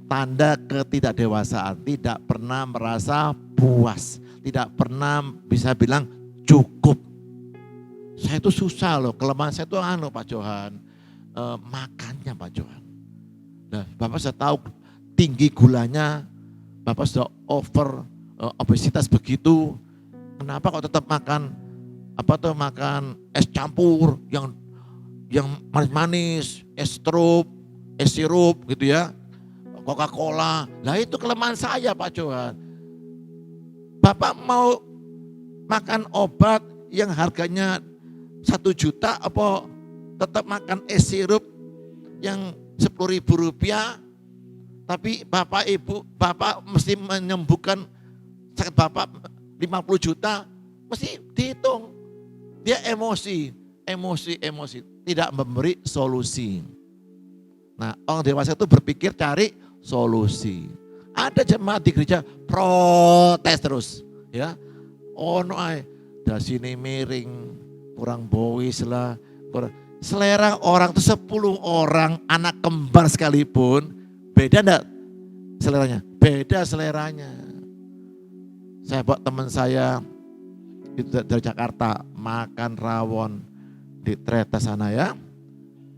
tanda ketidakdewasaan, tidak pernah merasa puas, tidak pernah bisa bilang cukup. Saya itu susah loh, kelemahan saya itu Pak Johan, makannya Pak Johan. Nah, Bapak sudah tahu tinggi gulanya, Bapak sudah over obesitas begitu. Kenapa kok tetap makan makan es campur yang manis-manis, es sirup gitu ya, Coca-Cola. Lah itu kelemahan saya Pak Johan. Bapak mau makan obat yang harganya 1 juta apa tetap makan es sirup yang 10.000 rupiah, tapi Bapak mesti menyembuhkan sakit Bapak 50 juta, mesti dihitung. Dia emosi, tidak memberi solusi. Nah, orang dewasa itu berpikir cari solusi. Ada jemaat di gereja protes terus, ya. Ono ae dasine miring, kurang bowis lah. Selera orang itu 10 orang anak kembar sekalipun, beda enggak seleranya? Beda seleranya. Saya bawa teman saya itu dari Jakarta makan rawon di Treta sana ya.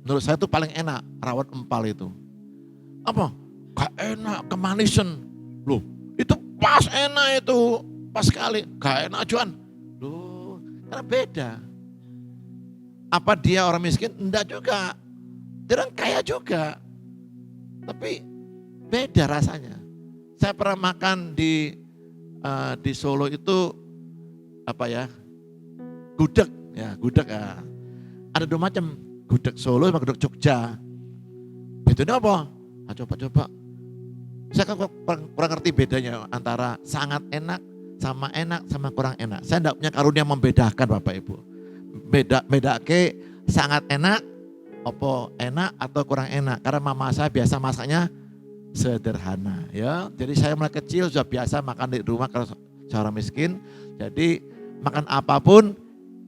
Menurut saya itu paling enak rawon empal itu. Apa? Gak enak, kemanisan. Loh, itu pas enak itu, pas sekali. Gak enak Juan. Loh, karena beda. Apa dia orang miskin? Enggak juga. Dia orang kaya juga. Tapi beda rasanya. Saya pernah makan di Solo itu gudeg ya. Ada 2 macam, gudeg Solo sama gudeg Jogja. Bedanya apa? Nah, coba. Saya kan kurang ngerti bedanya antara sangat enak sama kurang enak. Saya enggak punya karunia membedakan Bapak Ibu. Beda ke sangat enak, apa enak atau kurang enak. Karena mama saya biasa masaknya sederhana ya. Jadi saya mulai kecil sudah biasa makan di rumah kalau seorang miskin. Jadi makan apapun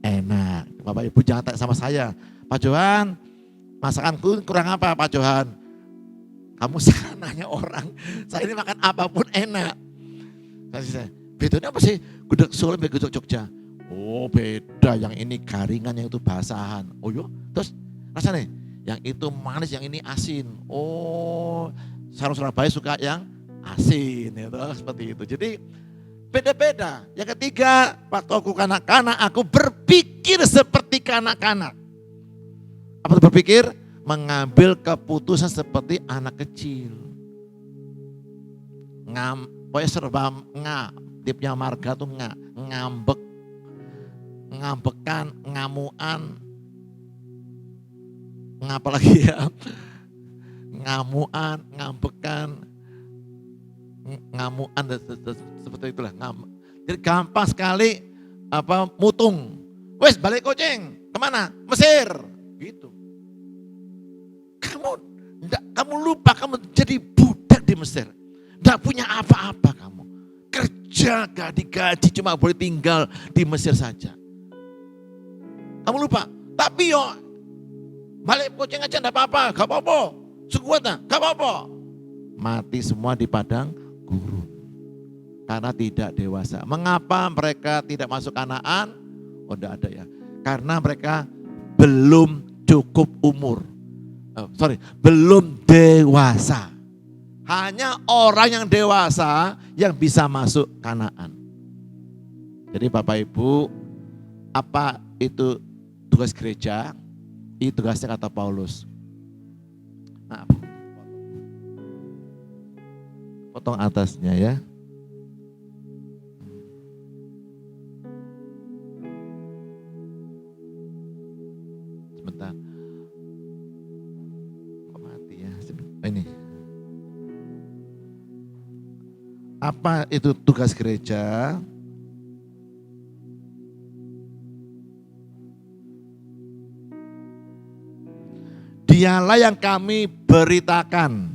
enak. Bapak Ibu jangan tanya sama saya, Pak Johan masakanku kurang apa Pak Johan? Kamu sekarang nanya orang, saya ini makan apapun enak. Bedanya apa sih gudeg Solo sama gudeg Jogja? Oh beda, yang ini garingan, yang itu basahan. Oh iya, terus rasanya yang itu manis, yang ini asin. Oh sarung Surabaya suka yang asin, ya, seperti itu. Jadi beda-beda. Yang ketiga, waktu aku kanak-kanak, aku berpikir seperti kanak-kanak. Apa itu berpikir? Mengambil keputusan seperti anak kecil. Pokoknya serba dia punya marga tuh ngambek. Ngambekan, ngamuan, ngapa lagi ya, ngamuan, ngambekan, ngamuan, seperti itulah. Jadi gampang sekali mutung. Wes balik kucing, kemana? Mesir, gitu. Kamu lupa kamu jadi budak di Mesir, nggak punya apa-apa kamu. Kerja gak digaji, cuma boleh tinggal di Mesir saja. Kamu lupa, tapi yo balik kucing aja enggak apa-apa, gak apa-apa. Sekuatnya, gak apa-apa. Mati semua di padang gurun. Karena tidak dewasa. Mengapa mereka tidak masuk Kanaan? Oh enggak ada ya. Karena mereka belum cukup umur. Belum dewasa. Hanya orang yang dewasa yang bisa masuk Kanaan. Jadi Bapak Ibu, apa itu tugas gereja? Itu tugasnya kata Paulus. Nah, potong atasnya ya. Ini. Apa itu tugas gereja? Dialah yang kami beritakan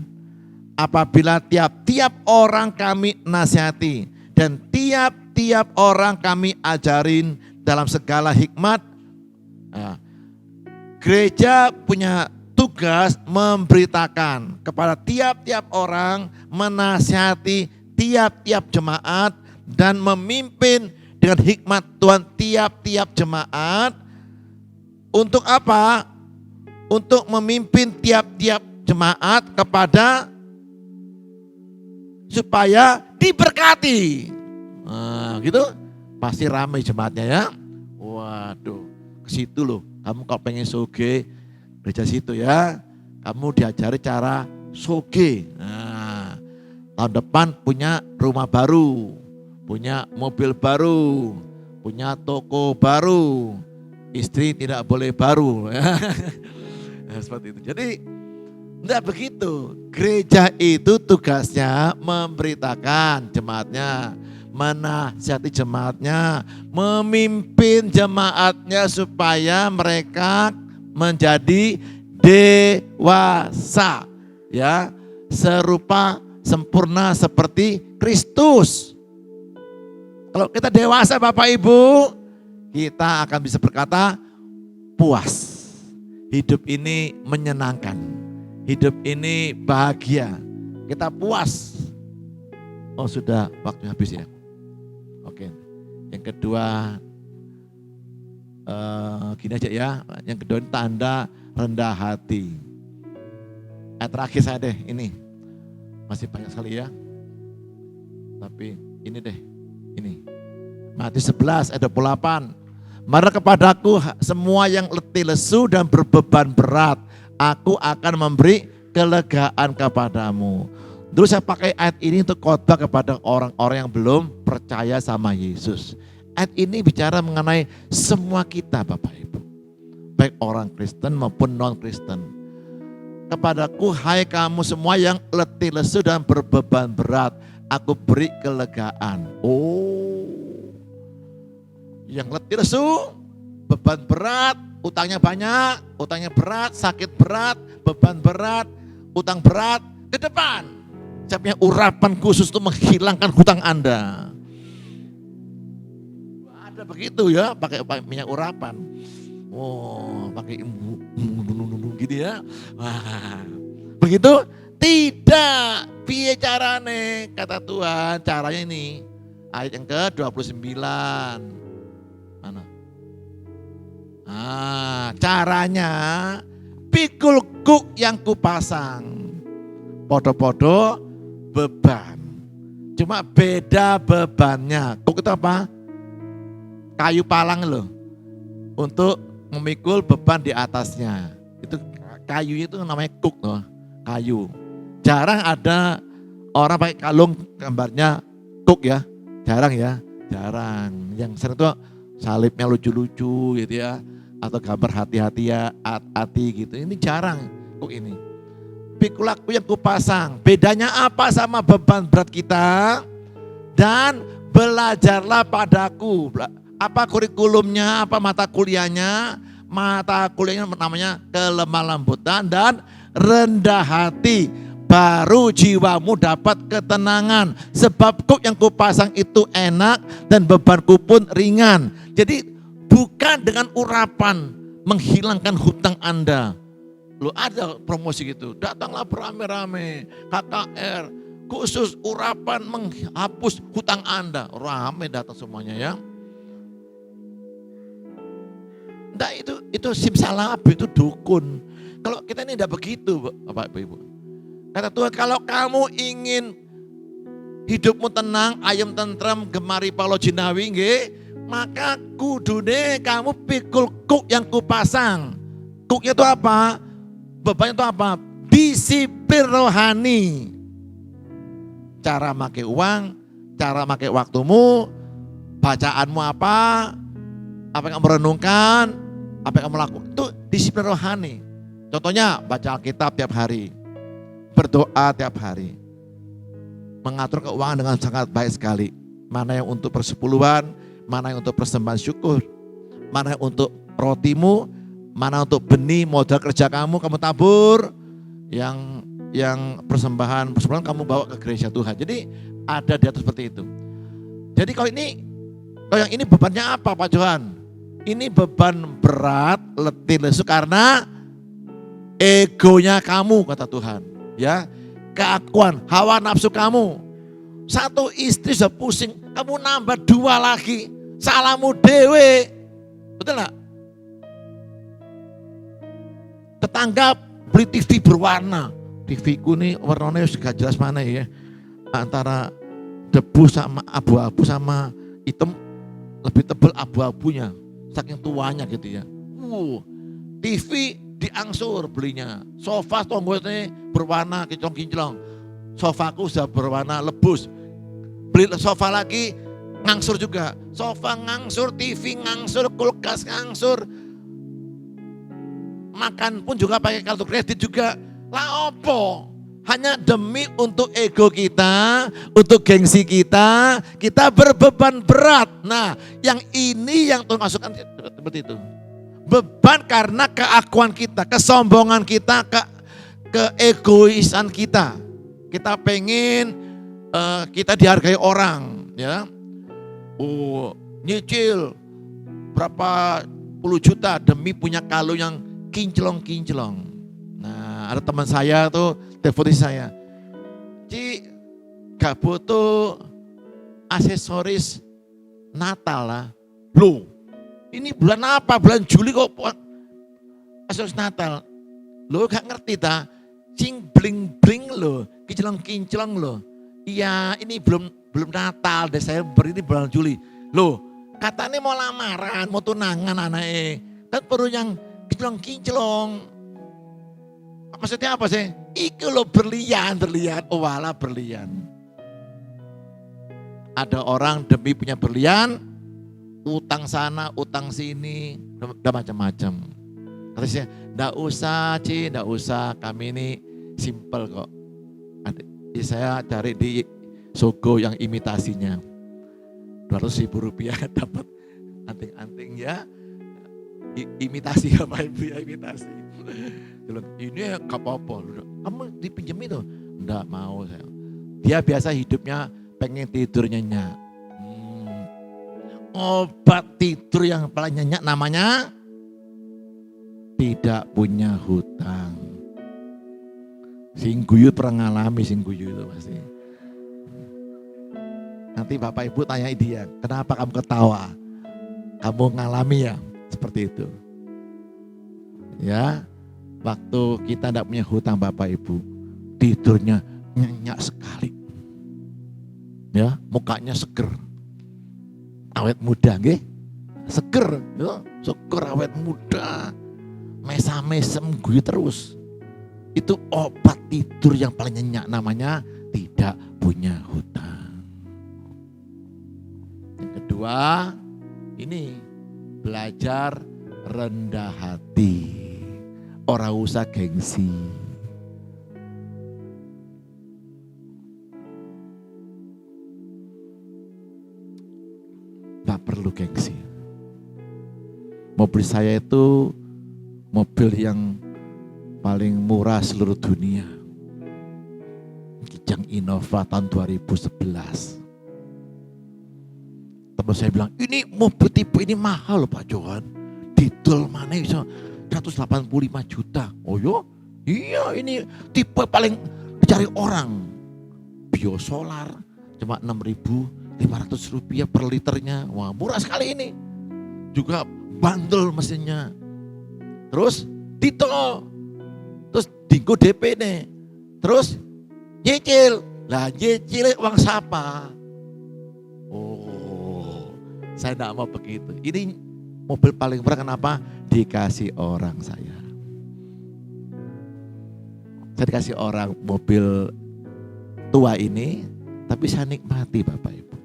apabila tiap-tiap orang kami nasihati dan tiap-tiap orang kami ajarin dalam segala hikmat. Nah, gereja punya tugas memberitakan kepada tiap-tiap orang, menasihati tiap-tiap jemaat dan memimpin dengan hikmat Tuhan tiap-tiap jemaat. Untuk apa? Untuk memimpin tiap-tiap jemaat kepada supaya diberkati. Nah, gitu pasti ramai jemaatnya ya. Waduh, ke situ loh. Kamu kalau pengen soge gereja situ ya. Kamu diajari cara soge. Nah, tahun depan punya rumah baru, punya mobil baru, punya toko baru. Istri tidak boleh baru. Nah, seperti itu. Jadi enggak begitu. Gereja itu tugasnya memberitakan jemaatnya, menasihati jemaatnya, memimpin jemaatnya supaya mereka menjadi dewasa, ya, serupa sempurna seperti Kristus. Kalau kita dewasa Bapak Ibu, kita akan bisa berkata puas. Hidup ini menyenangkan. Hidup ini bahagia. Kita puas. Oh sudah, waktunya habis ya. Oke. Yang kedua, gini aja ya. Yang kedua tanda rendah hati. Terakhir saya deh, ini. Masih banyak sekali ya. Tapi ini deh, ini. Matius 11 ayat 28. Mari kepadaku semua yang letih lesu dan berbeban berat, aku akan memberi kelegaan kepadamu. Dulu saya pakai ayat ini untuk khotbah kepada orang-orang yang belum percaya sama Yesus. Ayat ini bicara mengenai semua kita Bapak Ibu. Baik orang Kristen maupun non-Kristen. Kepadaku hai kamu semua yang letih lesu dan berbeban berat, aku beri kelegaan. Oh, yang letih lesu, beban berat, utangnya banyak, utangnya berat, sakit berat, beban berat, utang berat, ke depan. Saya punya urapan khusus untuk menghilangkan hutang Anda. Ada begitu ya, pakai minyak urapan. Oh, pakai gitu ya. Wah, begitu? Tidak. Piye carane, kata Tuhan, caranya ini. Ayat yang ke-29. Mana? Caranya pikul kuk yang kupasang. Podo-podo beban. Cuma beda bebannya. Kuk itu apa? Kayu palang loh. Untuk memikul beban di atasnya. Itu kayu itu namanya kuk loh. Kayu. Jarang ada orang pakai kalung gambarnya kuk ya. Jarang ya. Jarang. Yang sering itu salibnya lucu-lucu gitu ya. Atau gambar hati-hati gitu. Ini jarang kuk ini. Pikul aku yang kupasang. Bedanya apa sama beban berat kita? Dan belajarlah padaku. Apa kurikulumnya, apa mata kuliahnya? Mata kuliahnya namanya kelemah lembutan dan rendah hati. Baru jiwamu dapat ketenangan. Sebab kuk yang kupasang itu enak dan bebanku pun ringan. Jadi bukan dengan urapan menghilangkan hutang Anda. Lu ada promosi gitu, datanglah beramai-ramai, KKR, khusus urapan menghapus hutang Anda. Ramai datang semuanya ya. Nah itu simsalabim, itu dukun. Kalau kita ini tidak begitu Bapak Ibu. Kata Tuhan, kalau kamu ingin hidupmu tenang, ayem tentram, gemari palo jinawi, maka kudune kamu pikul kuk yang kupasang. Kuknya itu apa? Bebannya itu apa? Disiplin rohani. Cara pakai uang, cara pakai waktumu, bacaanmu apa yang kamu renungkan, apa yang kamu lakukan. Itu disiplin rohani. Contohnya baca Alkitab tiap hari. berdoa tiap hari. Mengatur keuangan dengan sangat baik sekali. Mana yang untuk persepuluhan, mana yang untuk persembahan syukur, mana yang untuk rotimu, mana untuk benih modal kerja kamu tabur, yang persembahan kamu bawa ke gereja Tuhan. Jadi ada diatur seperti itu. Jadi kalau yang ini bebannya apa Pak Johan? Ini beban berat, letih lesu karena egonya kamu kata Tuhan. Ya, keakuan, hawa nafsu kamu. Satu istri sudah pusing, kamu nambah 2 lagi. Salahmu dewe. Betul gak? Tetangga beli TV berwarna. TV ku nih warnanya gak jelas mana ya. Antara debu sama abu-abu sama hitam, lebih tebal abu-abunya. Saking tuanya gitu ya. TV diangsur belinya. Sofa tonggolnya berwarna kinclong-kinclong. Sofaku sudah berwarna lebus. Beli sofa lagi ngangsur juga. Sofa ngangsur, TV ngangsur, kulkas ngangsur. Makan pun juga pakai kartu kredit juga. Lah opo? Hanya demi untuk ego kita, untuk gengsi kita berbeban berat. Nah, yang ini yang Tuhan masukkan seperti itu. Beban karena keakuan kita, kesombongan kita, keegoisan kita. Kita pengen kita dihargai orang, ya. Nyicil berapa puluh juta demi punya kalung yang kinclong-kinclong. Nah, ada teman saya tuh telepon saya. Ci, gak butuh aksesoris Natal lah. Loh, ini bulan apa? Bulan Juli kok aksesoris Natal. Loh, gak ngerti ta? Cing bling-bling loh, kinclong-kinclong loh. Iya, ini belum Natal, Desember, ini bulan Juli. Loh, katanya mau lamaran, mau tunangan anaknya. Kan perlu yang kinclong-kinclong. Maksudnya apa sih? Itu loh berlian. Oh walah berlian. Ada orang demi punya berlian, utang sana, utang sini, udah macam-macam. Katanya, enggak usah Ci, enggak usah, kami ini simple kok. Saya cari di Sogo yang imitasinya. 200.000 rupiah dapat anting-anting ya. Imitasi apa Ibu ya, imitasi. Ini gak apa-apa. Kamu dipinjem itu? Enggak mau saya. Dia biasa hidupnya pengen tidur nyenyak. Obat tidur yang paling nyenyak namanya tidak punya hutang. Sing guyu pernah ngalami sing guyu itu pasti. Nanti Bapak Ibu tanya dia, kenapa kamu ketawa? Kamu ngalami ya seperti itu. Ya, waktu kita tidak punya hutang Bapak Ibu, tidurnya nyenyak sekali. Ya, mukanya seger. Awet muda nggih. Seger, ya, seger awet muda. Mesam-mesem guyu terus. Itu obat tidur yang paling nyenyak, namanya tidak punya hutang. Yang kedua, ini belajar rendah hati. Ora usah gengsi. Gak perlu gengsi. Mobil saya itu mobil yang paling murah seluruh dunia. Kijang Innova tahun 2011. Teman saya bilang, ini mobil tipe ini mahal loh Pak Johan. Didol mana bisa 185 juta. Oh yo, iya ini tipe paling dicari orang. Biosolar cuma 6.500 rupiah per liternya. Wah murah sekali ini. Juga bandel mesinnya. Terus ditol. Terus dinggo DP nih. Terus nyicil. Lah nyicil uang siapa? Oh, saya enggak mau begitu. Ini mobil paling murah kenapa? Dikasih orang saya. Saya dikasih orang mobil tua ini, tapi saya nikmati Bapak Ibu.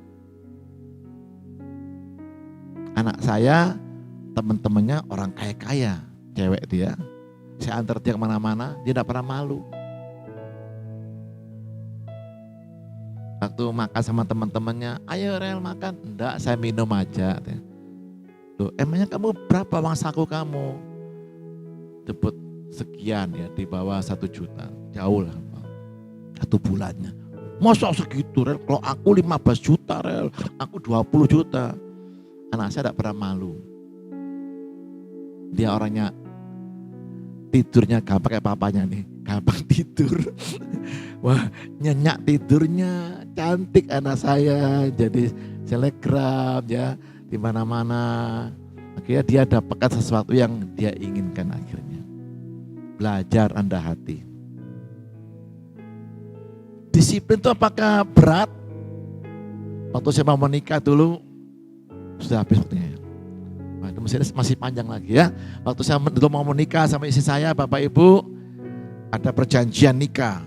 Anak saya, teman-temannya orang kaya-kaya, cewek dia. Saya antar dia kemana-mana, dia tidak pernah malu. Waktu makan sama teman-temannya, ayo Rel makan. Enggak, saya minum aja. Loh, emangnya kamu berapa uang saku kamu? Debut sekian ya, di bawah 1 juta. Jauh lah. 1 bulannya. Masa segitu Rel? Kalau aku 15 juta Rel, aku 20 juta. Anak saya tidak pernah malu. Dia orangnya tidurnya gampang kayak papanya nih. Gampang tidur. Wah, nyenyak tidurnya. Cantik anak saya. Jadi selebgram ya. Di mana-mana. Akhirnya dia dapatkan sesuatu yang dia inginkan akhirnya. Belajar rendah hati. Disiplin itu apakah berat? Waktu saya mau menikah dulu, sudah habis waktunya. Nah, itu masih panjang lagi ya. Waktu saya dulu mau menikah sama istri saya, Bapak Ibu, ada perjanjian nikah.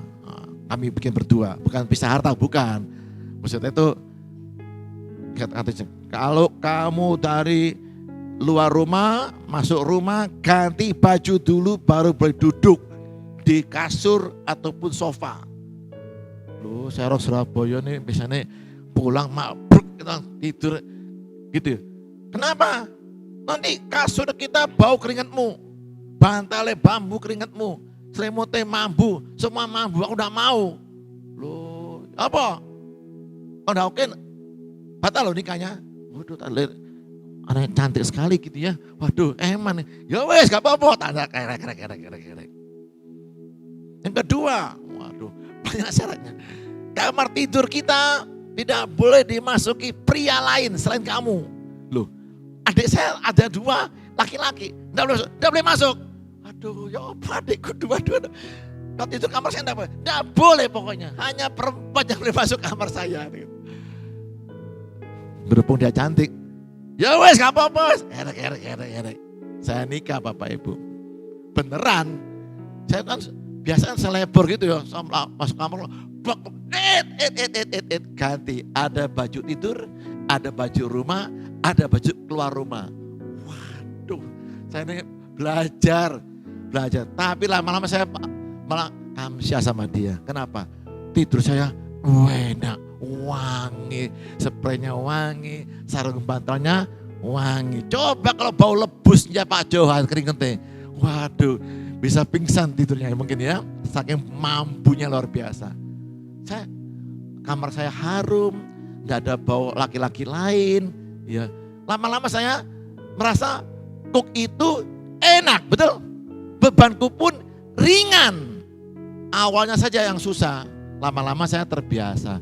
Kami bikin berdua, bukan pisah harta, bukan. Maksudnya itu, kalau kamu dari luar rumah, masuk rumah, ganti baju dulu baru boleh duduk di kasur ataupun sofa. Loh, saya orang Surabaya nih biasanya pulang mabruk kita tidur gitu. Kenapa? Nanti kasur kita bau keringatmu, bantalnya bambu keringatmu, selimutnya mambu, semua mambu. Aku udah mau. Loh, apa? Kau udah oke? Batal loh nikahnya. Waduh, anak cantik sekali gitu ya. Waduh, eman. Ya wes, gak apa-apa. Tanda kerek. Yang kedua, waduh, banyak syaratnya. Kamar tidur kita tidak boleh dimasuki pria lain selain kamu. Loh, adik saya ada 2 laki-laki, tidak boleh masuk. Aduh, ya apa adikku 2. Kalau tidur kamar saya tidak boleh pokoknya. Hanya perempuan yang boleh masuk kamar saya. Berhubung dia cantik. Ya wes, gak apa-apa. Erek. Saya nikah Bapak Ibu. Beneran. Saya kan biasanya selebor gitu ya. Masuk kamar. Ganti. Ada baju tidur, ada baju rumah, ada baju keluar rumah. Waduh. Saya ini belajar. Tapi lama-lama saya malah kamsia sama dia. Kenapa? Tidur saya enak, wangi, spraynya wangi, sarung bantalnya wangi. Coba kalau bau lebusnya Pak Johan keringetnya, waduh, bisa pingsan tidurnya mungkin ya, saking mampunya luar biasa. Kamar saya harum, nggak ada bau laki-laki lain, ya. Lama-lama saya merasa cook itu enak, betul. Bebanku pun ringan. Awalnya saja yang susah, lama-lama saya terbiasa.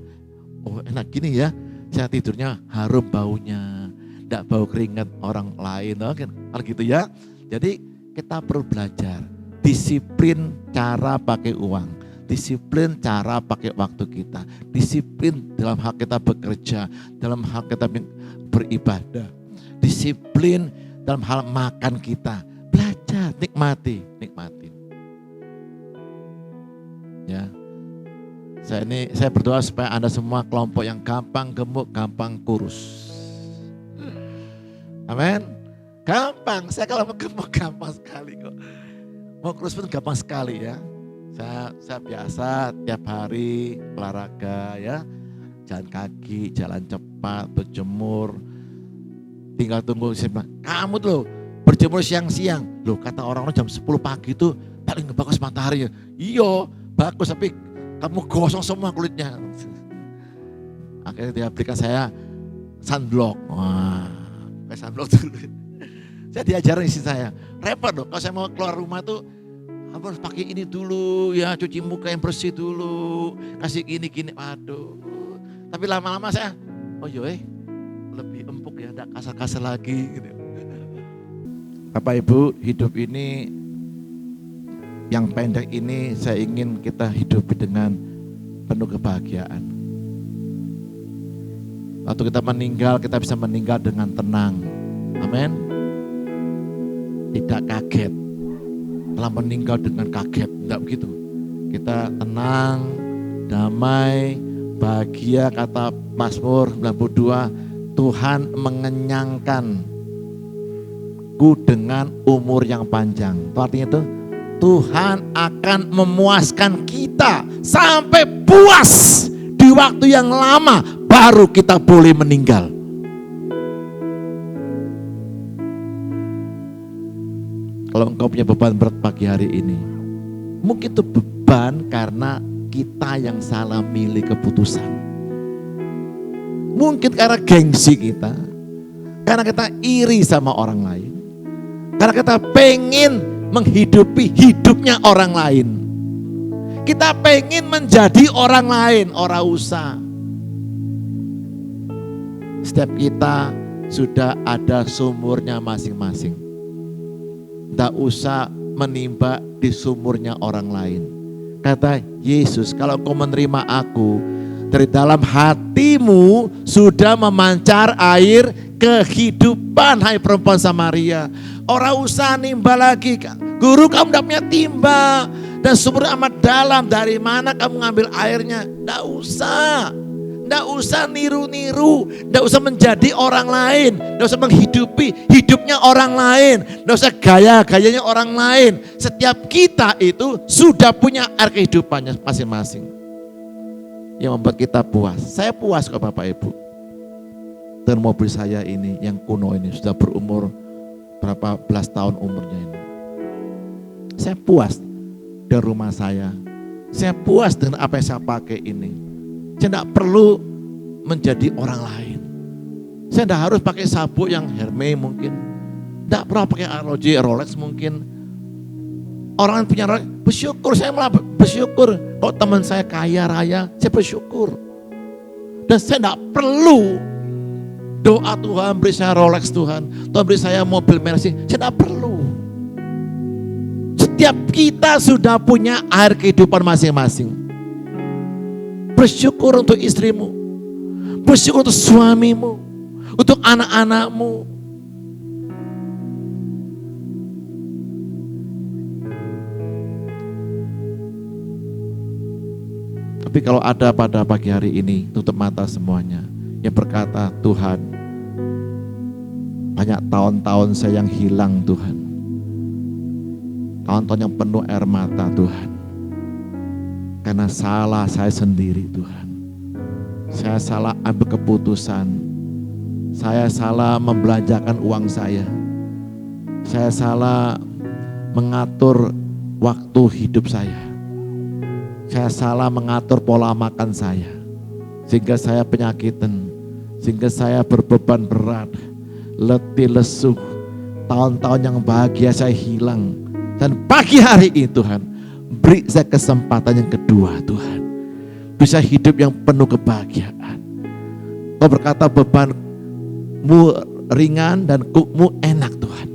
Oh enak gini ya, saya tidurnya harum baunya, enggak bau keringat orang lain, kalau gitu ya. Jadi kita perlu belajar, disiplin cara pakai uang, disiplin cara pakai waktu kita, disiplin dalam hal kita bekerja, dalam hal kita beribadah, disiplin dalam hal makan kita, belajar, nikmati. Ya. Saya berdoa supaya Anda semua kelompok yang gampang gemuk, gampang kurus. Amin. Gampang, saya kalau mau gemuk gampang sekali kok. Mau kurus pun gampang sekali ya. Saya biasa tiap hari olahraga ya. Jalan kaki, jalan cepat, berjemur. Tinggal tunggu, kamu tuh berjemur siang-siang. Loh kata orang-orang jam 10 pagi itu paling bagus matahari. Iya, bagus tapi kamu gosong semua kulitnya. Akhirnya dia berikan saya sunblock. Wah, pakai sunblock dulu. Saya diajarin istri saya, repot loh. Kalau saya mau keluar rumah tuh, kamu harus pakai ini dulu ya, cuci muka yang bersih dulu, kasih gini. Aduh. Tapi lama-lama saya, lebih empuk ya, tidak kasar-kasar lagi. Gitu. Bapak Ibu, hidup ini yang pendek ini saya ingin kita hidupi dengan penuh kebahagiaan. Waktu kita meninggal, kita bisa meninggal dengan tenang. Amin. Tidak kaget. Telah meninggal dengan kaget, tidak begitu. Kita tenang, damai, bahagia, kata Mazmur 92, Tuhan mengenyangkanku dengan umur yang panjang. Itu artinya itu, Tuhan akan memuaskan kita sampai puas di waktu yang lama baru kita boleh meninggal. Kalau engkau punya beban berat pagi hari ini, mungkin itu beban karena kita yang salah milih keputusan. Mungkin karena gengsi kita, karena kita iri sama orang lain, karena kita pengen menghidupi hidupnya orang lain. Kita pengen menjadi orang lain, orang usah. Setiap kita sudah ada sumurnya masing-masing. Tidak usah menimba di sumurnya orang lain. Kata Yesus, kalau kau menerima aku, dari dalam hatimu sudah memancar air kehidupan. Hai perempuan Samaria, orang usah nimba lagi. Guru, kamu tidak punya timba dan sumur amat dalam, dari mana kamu ngambil airnya? Tidak usah. Tidak usah niru-niru, tidak usah menjadi orang lain, tidak usah menghidupi hidupnya orang lain, tidak usah gaya-gayanya orang lain. Setiap kita itu sudah punya air kehidupannya masing-masing yang membuat kita puas. Saya puas kok Bapak Ibu. Dan mobil saya ini yang kuno ini sudah berumur berapa belas tahun umurnya ini. Saya puas dengan rumah saya. Saya puas dengan apa yang saya pakai ini. Saya tidak perlu menjadi orang lain. Saya tidak harus pakai sabuk yang Hermes mungkin. Tidak perlu pakai ROG, Rolex mungkin. Orang yang punya Rolex, bersyukur. Saya malah bersyukur. Kalau teman saya kaya raya, saya bersyukur. Dan saya tidak perlu doa Tuhan beri saya Rolex Tuhan, Tuhan beri saya mobil Mercy. Saya tidak perlu. Setiap kita sudah punya air kehidupan masing-masing. Bersyukur untuk istrimu, bersyukur untuk suamimu, untuk anak-anakmu. Tapi kalau ada pada pagi hari ini, tutup mata semuanya, yang berkata, Tuhan, banyak tahun-tahun saya yang hilang Tuhan. Tahun-tahun yang penuh air mata Tuhan. Karena salah saya sendiri Tuhan. Saya salah ambil keputusan. Saya salah membelanjakan uang saya. Saya salah mengatur waktu hidup saya. Saya salah mengatur pola makan saya. Sehingga saya penyakitan. Sehingga saya berbeban berat. Letih lesu. Tahun-tahun yang bahagia saya hilang. Dan pagi hari ini Tuhan, beri saya kesempatan yang kedua Tuhan. Bisa hidup yang penuh kebahagiaan. Kau berkata bebanmu ringan dan kukmu enak Tuhan.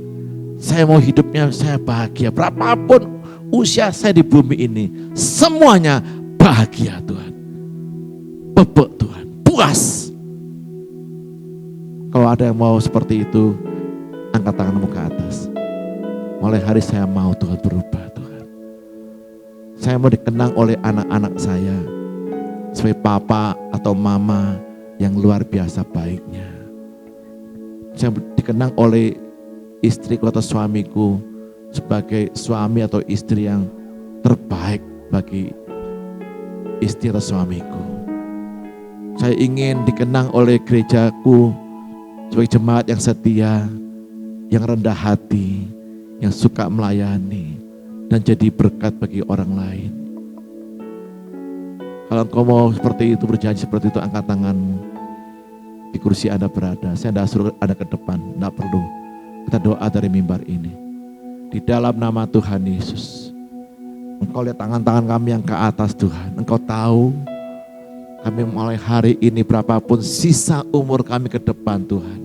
Saya mau hidupnya saya bahagia. Berapapun usia saya di bumi ini, semuanya bahagia Tuhan. Bebek Tuhan, puas. Kalau ada yang mau seperti itu, angkat tanganmu ke atas. Mulai hari saya mau Tuhan berubah. Saya mau dikenang oleh anak-anak saya sebagai papa atau mama yang luar biasa baiknya. Saya dikenang oleh istriku atau suamiku sebagai suami atau istri yang terbaik bagi istri atau suamiku. Saya ingin dikenang oleh gerejaku sebagai jemaat yang setia, yang rendah hati, yang suka melayani, dan jadi berkat bagi orang lain. Kalau engkau mau seperti itu, berjanji seperti itu, angkat tanganmu. Di kursi Anda berada, saya tidak suruh Anda ke depan, tidak perlu. Kita doa dari mimbar ini. Di dalam nama Tuhan Yesus. Engkau lihat tangan-tangan kami yang ke atas Tuhan. Engkau tahu kami mulai hari ini berapapun sisa umur kami ke depan Tuhan.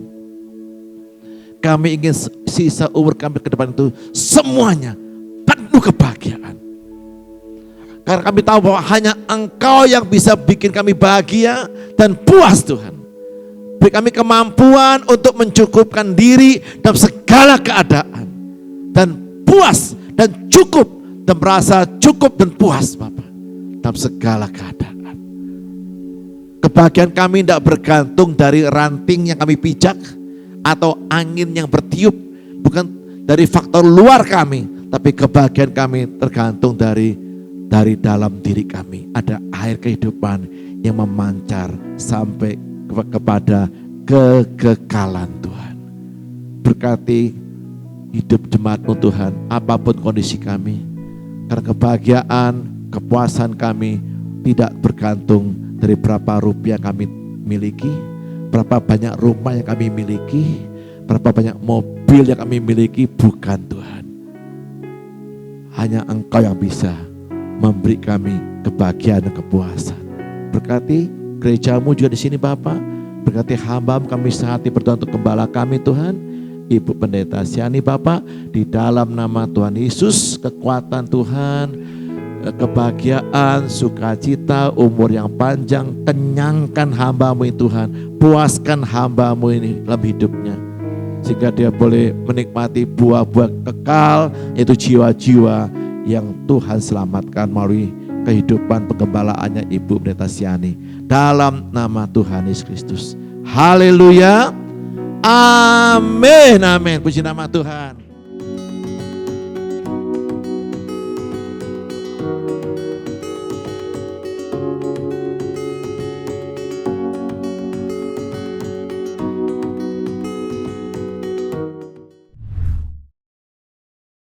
Kami ingin sisa umur kami ke depan itu semuanya penuh kebahagiaan. Karena kami tahu bahwa hanya Engkau yang bisa bikin kami bahagia dan puas Tuhan. Beri kami kemampuan untuk mencukupkan diri dalam segala keadaan. Dan puas dan cukup dan merasa cukup dan puas Bapak. Dalam segala keadaan. Kebahagiaan kami tidak bergantung dari ranting yang kami pijak atau angin yang bertiup. Bukan dari faktor luar kami. Tapi kebahagiaan kami tergantung dari dalam diri kami. Ada air kehidupan yang memancar sampai kepada kekekalan Tuhan. Berkati hidup jemaat-Mu Tuhan, apapun kondisi kami. Karena kebahagiaan, kepuasan kami tidak bergantung dari berapa rupiah kami miliki, berapa banyak rumah yang kami miliki, berapa banyak mobil yang kami miliki, bukan Tuhan. Hanya Engkau yang bisa memberi kami kebahagiaan dan kepuasan. Berkati gereja-Mu juga di sini Bapa. Berkati hamba-Mu kami sehati berdoa untuk gembala kami Tuhan. Ibu Pendeta Siani Bapak, di dalam nama Tuhan Yesus, kekuatan Tuhan, kebahagiaan, sukacita, umur yang panjang, kenyangkan hamba-Mu ini Tuhan, puaskan hamba-Mu ini dalam hidupnya, sehingga dia boleh menikmati buah-buah kekal, yaitu jiwa-jiwa yang Tuhan selamatkan melalui kehidupan penggembalaannya Ibu Pendeta Siani, dalam nama Tuhan Yesus Kristus. Haleluya. Amin, amin. Puji nama Tuhan.